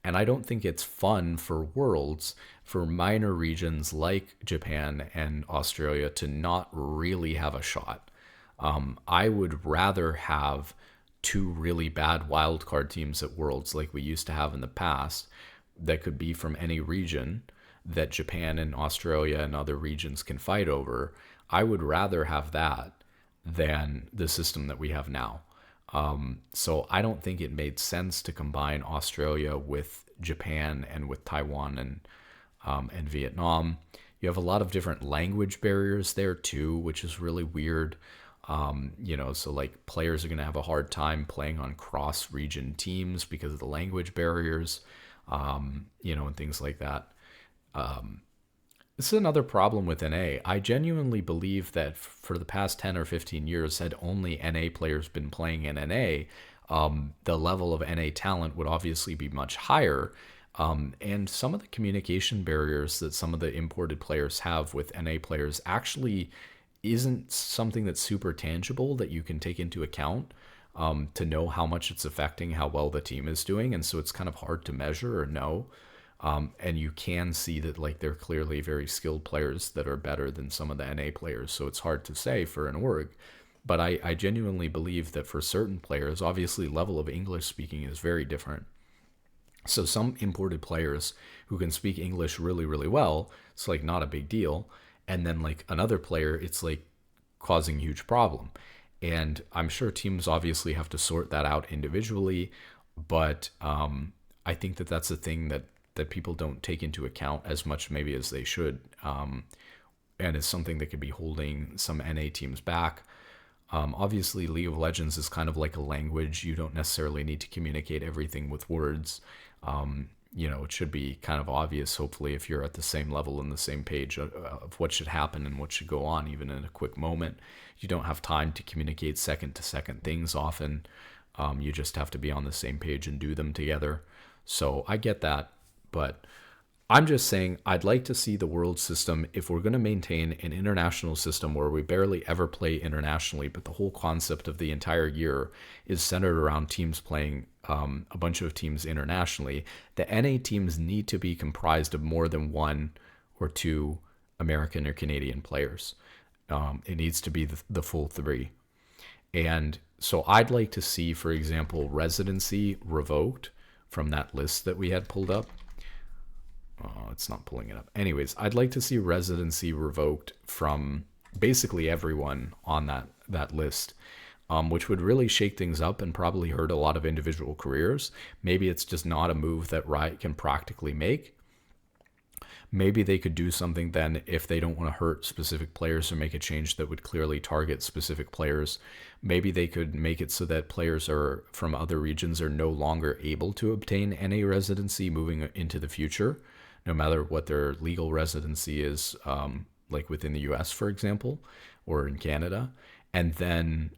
And I don't think it's fun for Worlds, for minor regions like Japan and Australia, to not really have a shot. I would rather have two really bad wildcard teams at Worlds like we used to have in the past, that could be from any region that Japan and Australia and other regions can fight over. I would rather have that than the system that we have now. So I don't think it made sense to combine Australia with Japan and with Taiwan and Vietnam. You have a lot of different language barriers there too, which is really weird. So like players are going to have a hard time playing on cross-region teams because of the language barriers, and things like that. This is another problem with NA. I genuinely believe that for the past 10 or 15 years, had only NA players been playing in NA, the level of NA talent would obviously be much higher. And some of the communication barriers that some of the imported players have with NA players actually isn't something that's super tangible that you can take into account. to know how much it's affecting how well the team is doing. And so it's kind of hard to measure or know. And you can see that like they're clearly very skilled players that are better than some of the NA players. So it's hard to say for an org. But I genuinely believe that for certain players, obviously level of English speaking is very different. So some imported players who can speak English really, really well, it's like not a big deal. And then like another player, it's like causing a huge problem. And I'm sure teams obviously have to sort that out individually, but I think that that's a thing that people don't take into account as much maybe as they should, and it's something that could be holding some NA teams back. Obviously, League of Legends is kind of like a language. You don't necessarily need to communicate everything with words. It should be kind of obvious, hopefully, if you're at the same level and the same page of what should happen and what should go on, even in a quick moment. You don't have time to communicate second to second things often. You just have to be on the same page and do them together. So I get that, but I'm just saying I'd like to see the world system, if we're going to maintain an international system where we barely ever play internationally, but the whole concept of the entire year is centered around teams playing a bunch of teams internationally. The NA teams need to be comprised of more than one or two American or Canadian players. It needs to be the full three. And so I'd like to see, for example, residency revoked from that list that we had pulled up. Oh, it's not pulling it up. Anyways, I'd like to see residency revoked from basically everyone on that list, which would really shake things up and probably hurt a lot of individual careers. Maybe it's just not a move that Riot can practically make. Maybe they could do something then if they don't want to hurt specific players or make a change that would clearly target specific players. Maybe they could make it so that players are from other regions are no longer able to obtain NA residency moving into the future, no matter what their legal residency is, like within the US, for example, or in Canada. And then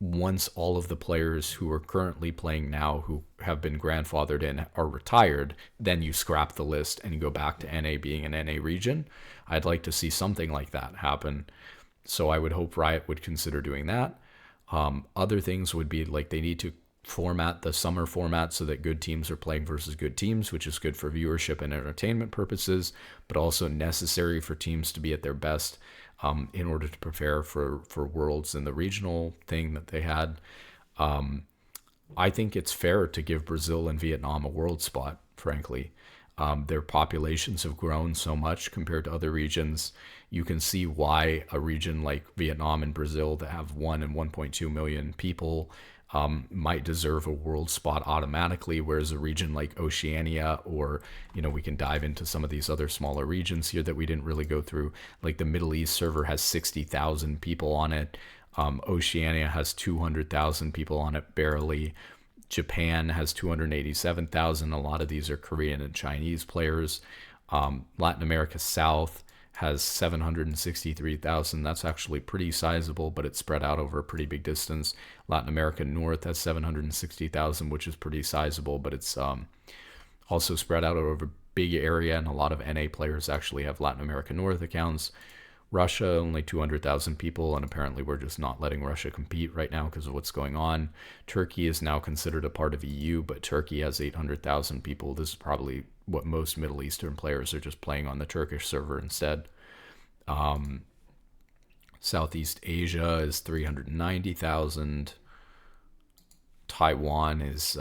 once all of the players who are currently playing now who have been grandfathered in are retired, then you scrap the list and you go back to NA being an NA region. I'd like to see something like that happen. So I would hope Riot would consider doing that. Other things would be like they need to format the summer format so that good teams are playing versus good teams, which is good for viewership and entertainment purposes, but also necessary for teams to be at their best in order to prepare for Worlds and the regional thing that they had. I think it's fair to give Brazil and Vietnam a world spot, frankly. Their populations have grown so much compared to other regions. You can see why a region like Vietnam and Brazil that have 1 and 1.2 million people might deserve a world spot automatically, whereas a region like Oceania, or we can dive into some of these other smaller regions here that we didn't really go through, like the Middle East server has 60,000 people on it. Oceania has 200,000 people on it barely. Japan has 287,000. A lot of these are Korean and Chinese players. Latin America South has 763,000. That's actually pretty sizable, but it's spread out over a pretty big distance. Latin America North has 760,000, which is pretty sizable, but it's also spread out over a big area, and a lot of NA players actually have Latin America North accounts. Russia, only 200,000 people, and apparently we're just not letting Russia compete right now because of what's going on. Turkey is now considered a part of EU, but Turkey has 800,000 people. This is probably what most Middle Eastern players are just playing on the Turkish server instead. Southeast Asia is 390,000. Taiwan is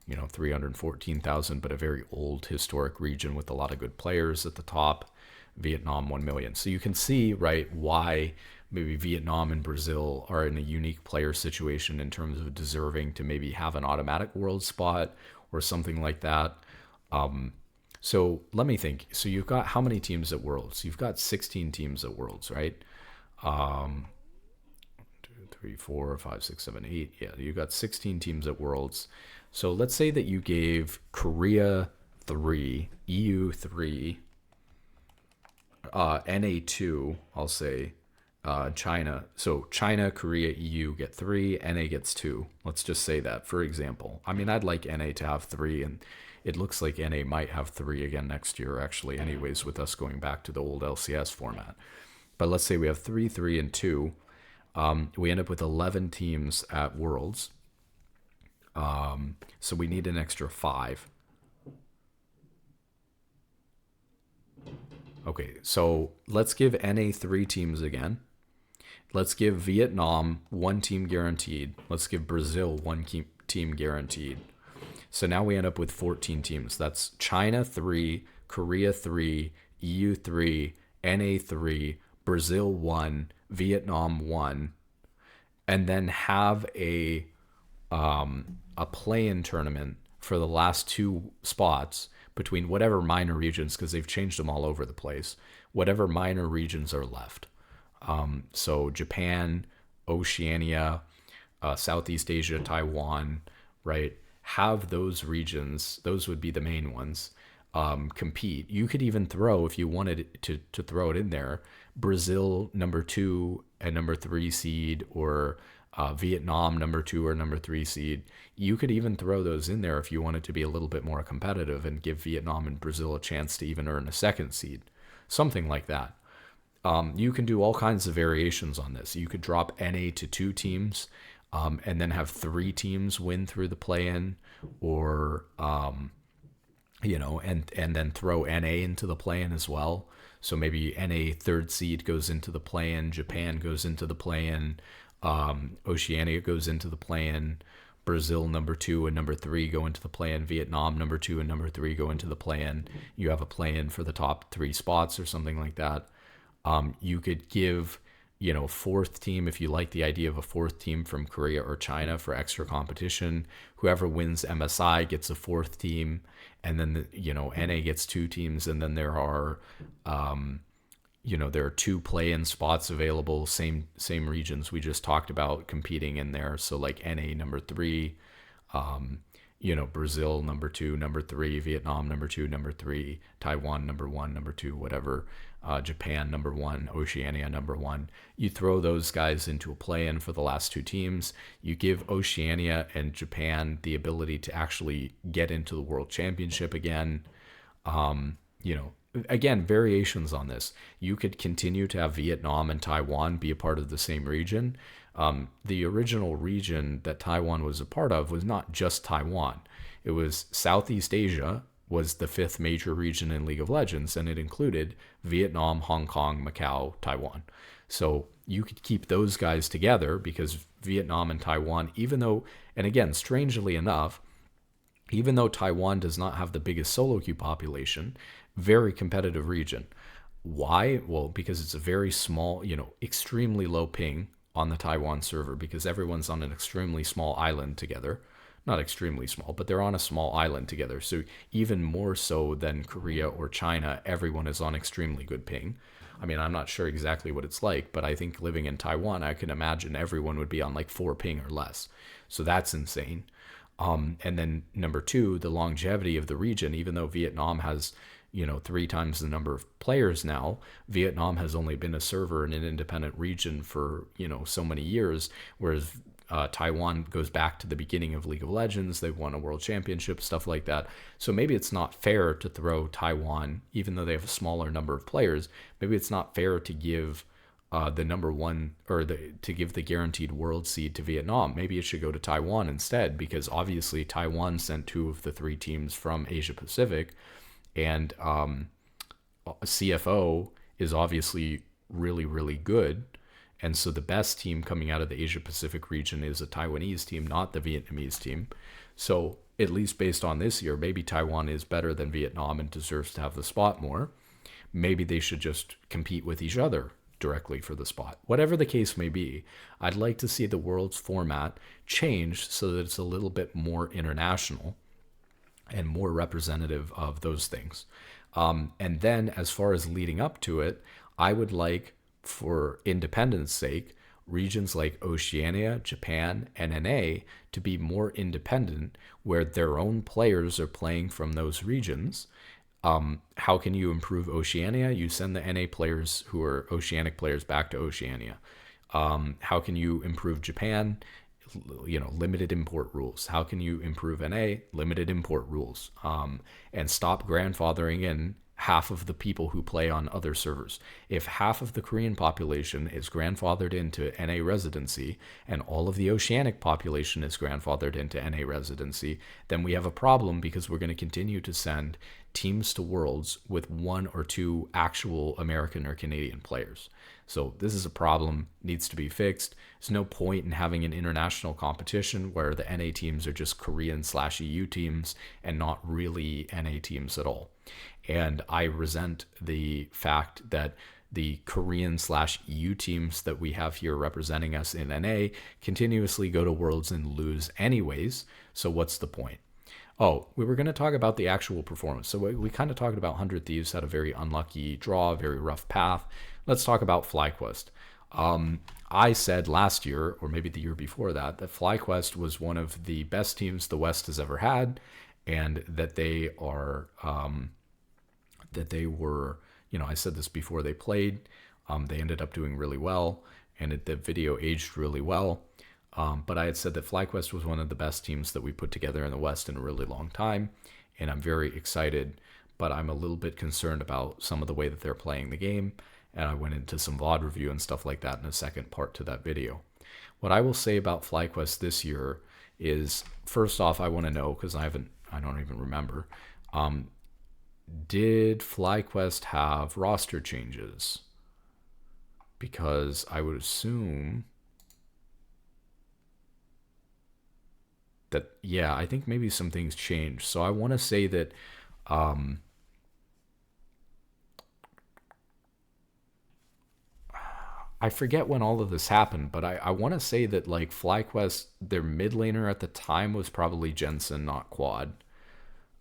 314,000, but a very old historic region with a lot of good players at the top. Vietnam 1 million. So you can see, right, why maybe Vietnam and Brazil are in a unique player situation in terms of deserving to maybe have an automatic world spot or something like that. So let me think. So you've got how many teams at Worlds? You've got 16 teams at Worlds, right? 1, 2, 3, 4, 5, 6, 7, 8. Yeah, you've got 16 teams at Worlds. So let's say that you gave Korea 3, EU 3, NA2, I'll say, China. So China, Korea, EU get 3, NA gets 2. Let's just say that, for example. I mean, I'd like NA to have 3, and it looks like NA might have 3 again next year, actually, anyways, with us going back to the old LCS format. But let's say we have 3, 3, and 2. We end up with 11 teams at Worlds. So we need an extra 5. Okay, so let's give NA 3 teams again. Let's give Vietnam 1 team guaranteed. Let's give Brazil 1 team guaranteed. So now we end up with 14 teams. That's China 3, Korea 3, EU 3, NA 3, Brazil 1, Vietnam 1, and then have a play-in tournament for the last 2 spots between whatever minor regions, because they've changed them all over the place, whatever minor regions are left. So Japan, Oceania, Southeast Asia, Taiwan, right? Have those regions, those would be the main ones, compete. You could even throw, if you wanted to throw it in there, Brazil number 2 and number 3 seed, or Vietnam number 2 or number 3 seed. You could even throw those in there if you wanted to be a little bit more competitive and give Vietnam and Brazil a chance to even earn a 2nd seed. Something like that. You can do all kinds of variations on this. You could drop NA to 2 teams, and then have 3 teams win through the play-in, or and then throw NA into the play-in as well. So maybe NA 3rd seed goes into the play-in, Japan goes into the play-in, Oceania goes into the play-in, Brazil number 2 and number 3 go into the play-in, Vietnam number 2 and number 3 go into the play-in. You have a play-in for the top 3 spots or something like that. You could give, 4th team, if you like the idea of a 4th team from Korea or China for extra competition. Whoever wins MSI gets a 4th team, and then NA gets 2 teams, and then there are there are 2 play-in spots available, same regions we just talked about competing in there. So like NA number 3, Brazil number 2, number 3, Vietnam number 2, number 3, Taiwan number 1, number 2, whatever, Japan number 1, Oceania number 1. You throw those guys into a play-in for the last 2 teams. You give Oceania and Japan the ability to actually get into the World Championship again. Again, variations on this. You could continue to have Vietnam and Taiwan be a part of the same region. The original region that Taiwan was a part of was not just Taiwan. It was Southeast Asia was the 5th major region in League of Legends, and it included Vietnam, Hong Kong, Macau, Taiwan. So you could keep those guys together, because Vietnam and Taiwan, even though, and again, strangely enough, even though Taiwan does not have the biggest solo queue population, very competitive region. Why? Well, because it's a very small, extremely low ping on the Taiwan server, because everyone's on an extremely small island together. Not extremely small, but they're on a small island together. So even more so than Korea or China, everyone is on extremely good ping. I mean, I'm not sure exactly what it's like, but I think living in Taiwan, I can imagine everyone would be on like 4 ping or less. So that's insane. And then number 2, the longevity of the region. Even though Vietnam has 3 times the number of players now, Vietnam has only been a server in an independent region for so many years, whereas Taiwan goes back to the beginning of League of Legends. They've won a world championship, stuff like that. So maybe it's not fair to throw Taiwan, even though they have a smaller number of players. Maybe it's not fair to give the number 1, or to give the guaranteed world seed to Vietnam. Maybe it should go to Taiwan instead, because obviously Taiwan sent 2 of the 3 teams from Asia Pacific, and CFO is obviously really, really good. And so the best team coming out of the Asia Pacific region is a Taiwanese team, not the Vietnamese team. So at least based on this year, maybe Taiwan is better than Vietnam and deserves to have the spot more. Maybe they should just compete with each other directly for the spot. Whatever the case may be, I'd like to see the world's format change so that it's a little bit more international and more representative of those things. And then as far as leading up to it, I would like, for independence sake, regions like Oceania, Japan, and NA to be more independent, where their own players are playing from those regions. How can you improve Oceania? You send the NA players who are Oceanic players back to Oceania. How can you improve Japan? Limited import rules. How can you improve NA? Limited import rules. And stop grandfathering in half of the people who play on other servers. If half of the Korean population is grandfathered into NA residency and all of the Oceanic population is grandfathered into NA residency, then we have a problem, because we're going to continue to send teams to Worlds with 1 or 2 actual American or Canadian players. So this is a problem, needs to be fixed. There's no point in having an international competition where the NA teams are just Korean/EU teams and not really NA teams at all. And I resent the fact that the Korean/EU teams that we have here representing us in NA continuously go to Worlds and lose anyways. So what's the point? Oh, we were going to talk about the actual performance. So we kind of talked about 100 Thieves had a very unlucky draw, very rough path. Let's talk about FlyQuest. I said last year, or maybe the year before that FlyQuest was one of the best teams the West has ever had, and that they were, I said this before they played. They ended up doing really well, and the video aged really well. But I had said that FlyQuest was one of the best teams that we put together in the West in a really long time, and I'm very excited, but I'm a little bit concerned about some of the way that they're playing the game, and I went into some VOD review and stuff like that in a second part to that video. What I will say about FlyQuest this year is, first off, I want to know, because I don't even remember, did FlyQuest have roster changes? Because I would assume that, yeah, I think maybe some things changed. So I want to say that I forget when all of this happened, but I want to say that, like, FlyQuest, their mid laner at the time was probably Jensen, not Quad.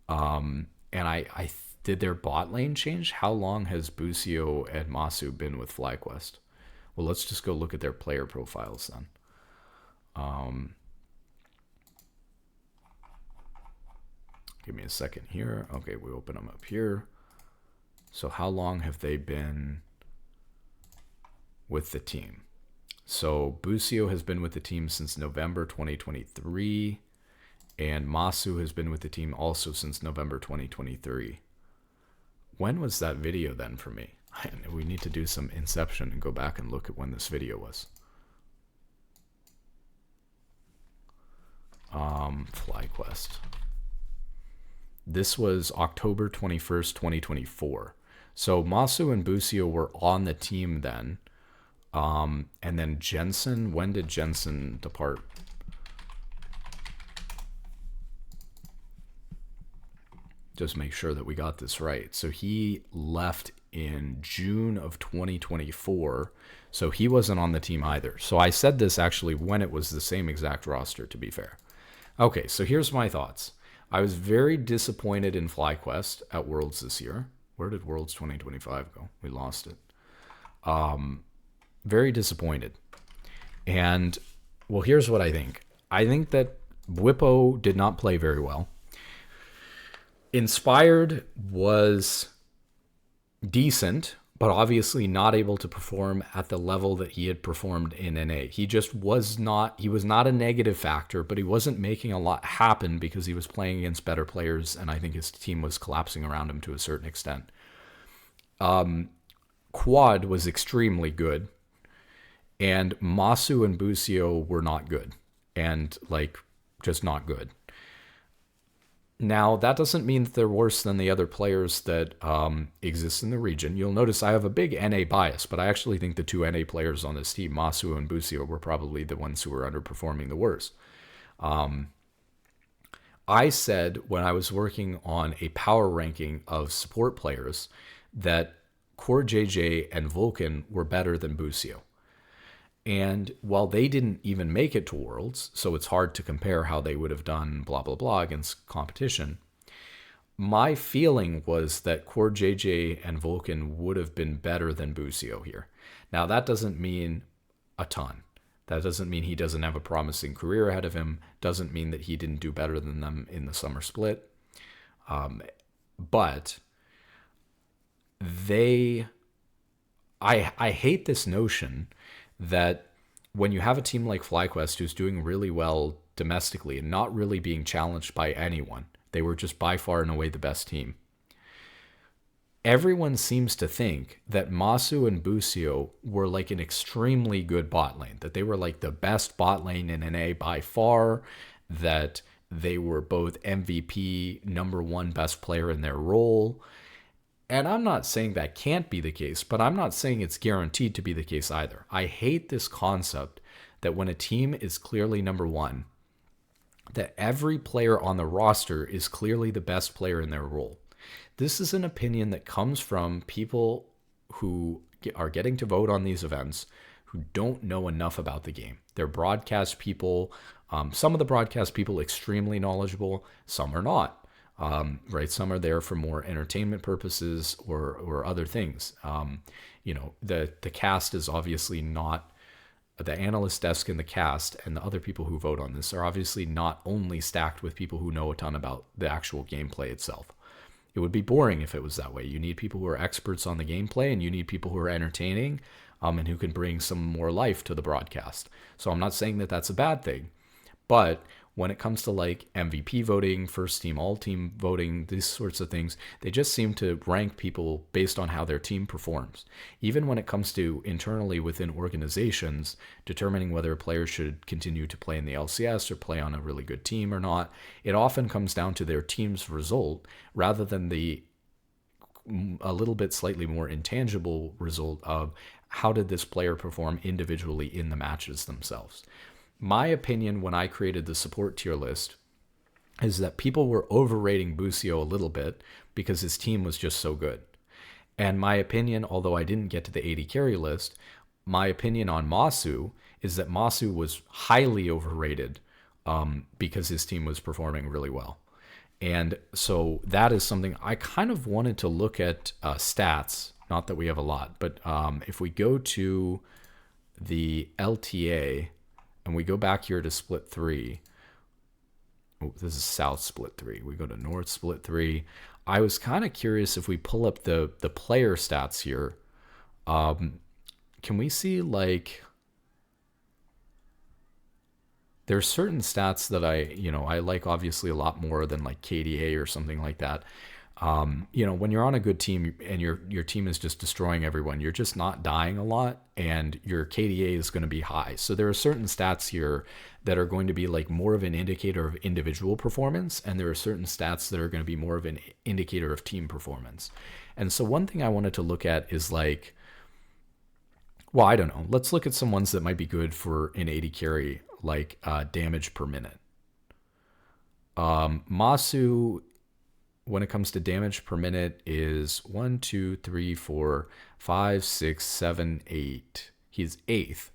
And I did their bot lane change? How long has Busio and Masu been with FlyQuest? Well, let's just go look at their player profiles then. Give me a second here. Okay, we open them up here. So how long have they been with the team? So Busio has been with the team since November 2023, and Masu has been with the team also since November 2023. When was that video then for me? We need to do some inception and go back and look at when this video was. FlyQuest. This was October 21st, 2024. So Masu and Busio were on the team then. And then Jensen, when did Jensen depart? Just make sure that we got this right. So he left in June of 2024. So he wasn't on the team either. So I said this actually when it was the same exact roster, to be fair. Okay, so here's my thoughts. I was very disappointed in FlyQuest at Worlds this year. Where did Worlds 2025 go? We lost it. Very disappointed. And, well, here's what I think. I think that Bwipo did not play very well. Inspired was decent, but obviously not able to perform at the level that he had performed in NA. He just was not a negative factor, but he wasn't making a lot happen because he was playing against better players, and I think his team was collapsing around him to a certain extent. Quad was extremely good, and Masu and Busio were not good, and just not good. Now, that doesn't mean that they're worse than the other players that exist in the region. You'll notice I have a big NA bias, but I actually think the two NA players on this team, Masu and Busio, were probably the ones who were underperforming the worst. I said when I was working on a power ranking of support players that Core JJ and Vulcan were better than Busio. And while they didn't even make it to Worlds, so it's hard to compare how they would have done blah, blah, blah against competition, my feeling was that Core JJ and Vulcan would have been better than Busio here. Now, that doesn't mean a ton. That doesn't mean he doesn't have a promising career ahead of him. Doesn't mean that he didn't do better than them in the summer split. But I hate this notion that when you have a team like FlyQuest who's doing really well domestically and not really being challenged by anyone, they were just by far and away the best team. everyone seems to think that Masu and Busio were like an extremely good bot lane, that they were like the best bot lane in NA by far, that they were both MVP, #1 best player in their role. And I'm not saying that can't be the case, but I'm not saying it's guaranteed to be the case either. I hate this concept that when a team is clearly #1, that every player on the roster is clearly the best player in their role. This is an opinion that comes from people who are getting to vote on these events who don't know enough about the game. They're broadcast people. Some of the broadcast people extremely knowledgeable, some are not. Right? Some are there for more entertainment purposes or other things. The cast is obviously not, the analyst desk and the cast and the other people who vote on this are obviously not only stacked with people who know a ton about the actual gameplay itself. It would be boring if it was that way. You need people who are experts on the gameplay, and you need people who are entertaining and who can bring some more life to the broadcast. So I'm not saying that that's a bad thing, but when it comes to like MVP voting, first team, all team voting, these sorts of things, they just seem to rank people based on how their team performs. Even when it comes to internally within organizations, determining whether a player should continue to play in the LCS or play on a really good team or not, it often comes down to their team's result rather than a little bit slightly more intangible result of how did this player perform individually in the matches themselves. My opinion when I created the support tier list is that people were overrating Busio a little bit because his team was just so good. And my opinion, although I didn't get to the 80 carry list, my opinion on Masu is that Masu was highly overrated because his team was performing really well. And so that is something I kind of wanted to look at stats, not that we have a lot, but if we go to the LTA, and we go back here to split 3. Oh, this is South split 3. We go to North split 3. I was kind of curious if we pull up the player stats here. Can we see like there's certain stats that I like obviously a lot more than like KDA or something like that. When you're on a good team and your team is just destroying everyone, you're just not dying a lot and your KDA is going to be high. So there are certain stats here that are going to be like more of an indicator of individual performance, and there are certain stats that are going to be more of an indicator of team performance. And so one thing I wanted to look at is like, well, I don't know. Let's look at some ones that might be good for an 80 carry, like damage per minute. Masu, when it comes to damage per minute, is 1, 2, 3, 4, 5, 6, 7, 8. He's 8th.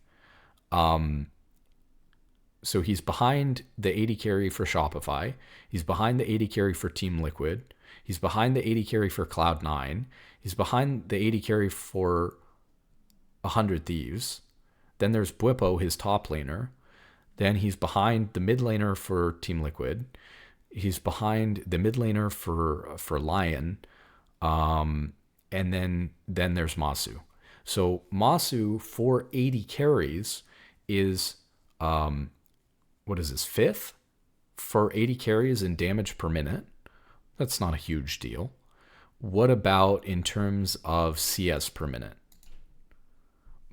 So he's behind the 80 carry for Shopify. He's behind the 80 carry for Team Liquid. He's behind the 80 carry for Cloud9. He's behind the 80 carry for 100 Thieves. Then there's Bwipo, his top laner. Then he's behind the mid laner for Team Liquid. He's behind the mid laner for Lion, and then there's Masu. So Masu for 80 carries is what is this, 5th for 80 carries in damage per minute? That's not a huge deal. What about in terms of CS per minute?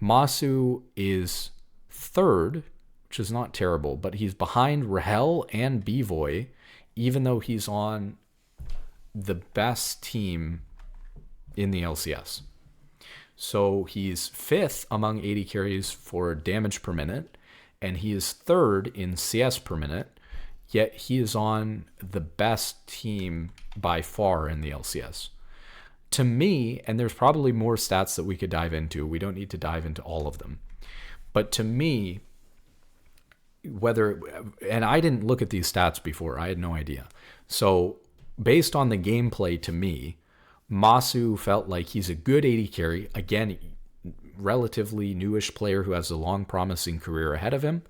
Masu is 3rd, which is not terrible, but he's behind Rahel and Bvoy, even though he's on the best team in the LCS. So he's 5th among 80 carries for damage per minute, and he is 3rd in CS per minute, yet he is on the best team by far in the LCS. To me, and there's probably more stats that we could dive into, we don't need to dive into all of them, but to me, and I didn't look at these stats before, I had no idea. So based on the gameplay, to me, Masu felt like he's a good 80 carry. Again, relatively newish player who has a long promising career ahead of him.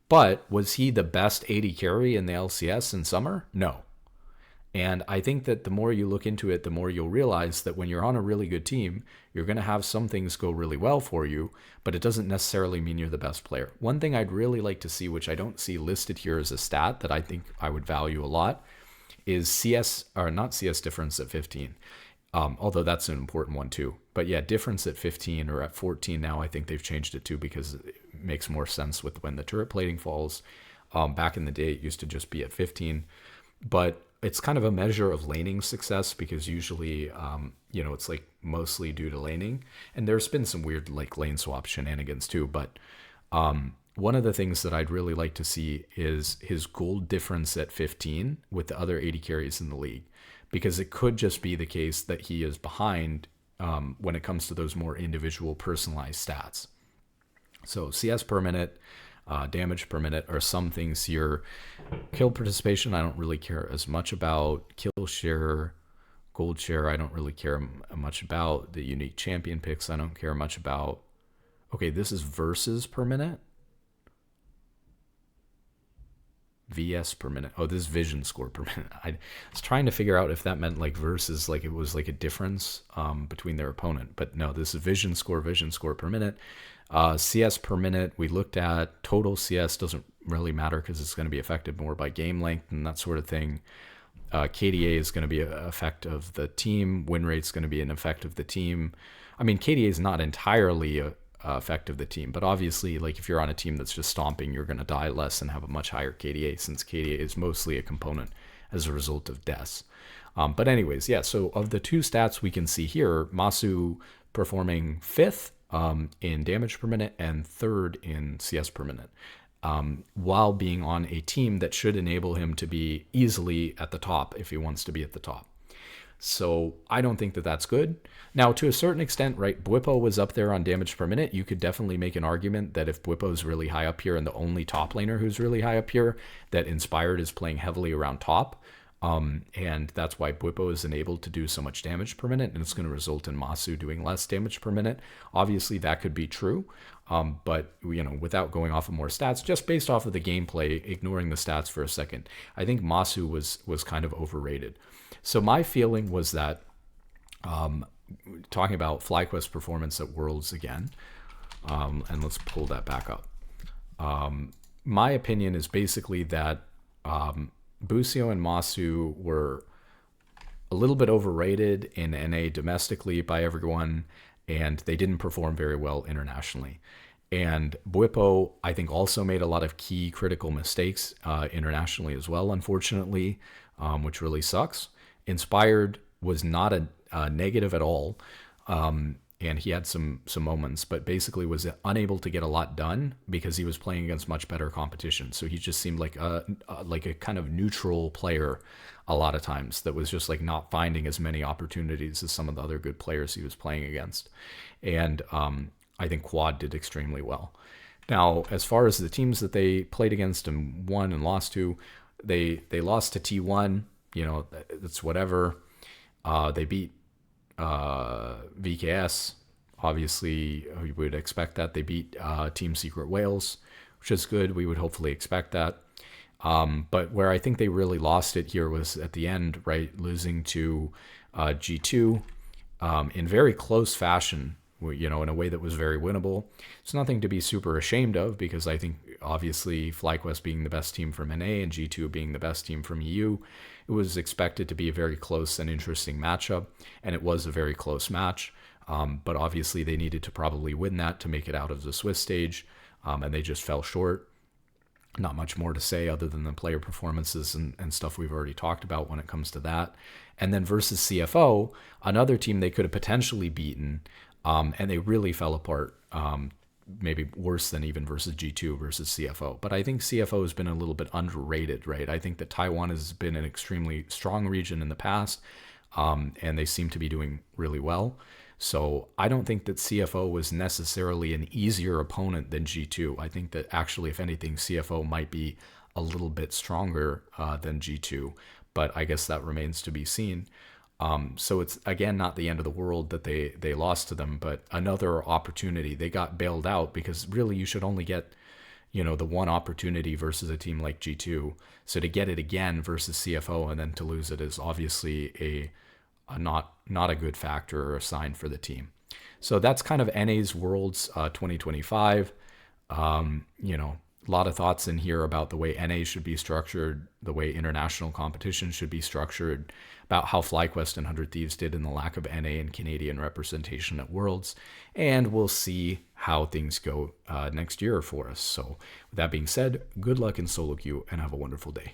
But was he the best 80 carry in the LCS in summer? No. And I think that the more you look into it, the more you'll realize that when you're on a really good team, you're going to have some things go really well for you, but it doesn't necessarily mean you're the best player. One thing I'd really like to see, which I don't see listed here as a stat that I think I would value a lot, is CS, or not CS difference at 15. Although that's an important one too. But yeah, difference at 15 or at 14 now, I think they've changed it too because it makes more sense with when the turret plating falls. Back in the day, it used to just be at 15. But it's kind of a measure of laning success because usually, it's like mostly due to laning. And there's been some weird like lane swap shenanigans too. But one of the things that I'd really like to see is his gold difference at 15 with the other 80 carries in the league, because it could just be the case that he is behind when it comes to those more individual personalized stats. So CS per minute, damage per minute are some things here. Kill participation, I don't really care as much about. Kill share, gold share, I don't really care much about. The unique champion picks, I don't care much about. Okay, this is versus per minute. VS per minute. Oh, this is vision score per minute. I was trying to figure out if that meant like versus, like it was like a difference between their opponent. But no, this is vision score per minute. CS per minute, we looked at. Total CS doesn't really matter because it's going to be affected more by game length and that sort of thing. KDA is going to be an effect of the team. Win rate is going to be an effect of the team. I mean, KDA is not entirely a effect of the team, but obviously, like if you're on a team that's just stomping, you're going to die less and have a much higher KDA, since KDA is mostly a component as a result of deaths. But anyways, yeah, so of the two stats we can see here, Masu performing 5th in damage per minute and 3rd in CS per minute, while being on a team that should enable him to be easily at the top if he wants to be at the top. So I don't think that that's good. Now, to a certain extent, right, Bwipo was up there on damage per minute. You could definitely make an argument that if Bwipo's really high up here and the only top laner who's really high up here, that Inspired is playing heavily around top. And that's why Bwipo is enabled to do so much damage per minute, and it's going to result in Masu doing less damage per minute. Obviously, that could be true, but without going off of more stats, just based off of the gameplay, ignoring the stats for a second, I think Masu was kind of overrated. So my feeling was that, talking about FlyQuest performance at Worlds again, and let's pull that back up. My opinion is basically that Busio and Masu were a little bit overrated in NA domestically by everyone, and they didn't perform very well internationally. And Bwipo, I think, also made a lot of key critical mistakes internationally as well, unfortunately, which really sucks. Inspired was not a negative at all, and he had some moments, but basically was unable to get a lot done because he was playing against much better competition. So he just seemed like a kind of neutral player a lot of times that was just like not finding as many opportunities as some of the other good players he was playing against. And I think Quad did extremely well. Now, as far as the teams that they played against and won and lost to, they lost to T1. That's whatever. They beat VKS. Obviously, we would expect that. They beat Team Secret Wales, which is good. We would hopefully expect that. But where I think they really lost it here was at the end, right? Losing to G2 in very close fashion, in a way that was very winnable. It's nothing to be super ashamed of, because I think obviously FlyQuest being the best team from NA and G2 being the best team from EU, it was expected to be a very close and interesting matchup, and it was a very close match. But obviously they needed to probably win that to make it out of the Swiss stage, and they just fell short. Not much more to say other than the player performances and stuff we've already talked about when it comes to that. And then versus CFO, another team they could have potentially beaten, and they really fell apart, maybe worse than even versus G2 versus CFO. But I think CFO has been a little bit underrated, right? I think that Taiwan has been an extremely strong region in the past, and they seem to be doing really well. So I don't think that CFO was necessarily an easier opponent than G2. I think that actually, if anything, CFO might be a little bit stronger than G2, but I guess that remains to be seen. So it's, again, not the end of the world that they lost to them, but another opportunity. They got bailed out because really you should only get, the one opportunity versus a team like G2. So to get it again versus CFO and then to lose it is obviously a not a good factor or a sign for the team. So that's kind of NA's Worlds 2025. A lot of thoughts in here about the way NA should be structured, the way international competition should be structured, about how FlyQuest and 100 Thieves did in the lack of NA and Canadian representation at Worlds. And we'll see how things go next year for us. So with that being said, good luck in solo queue and have a wonderful day.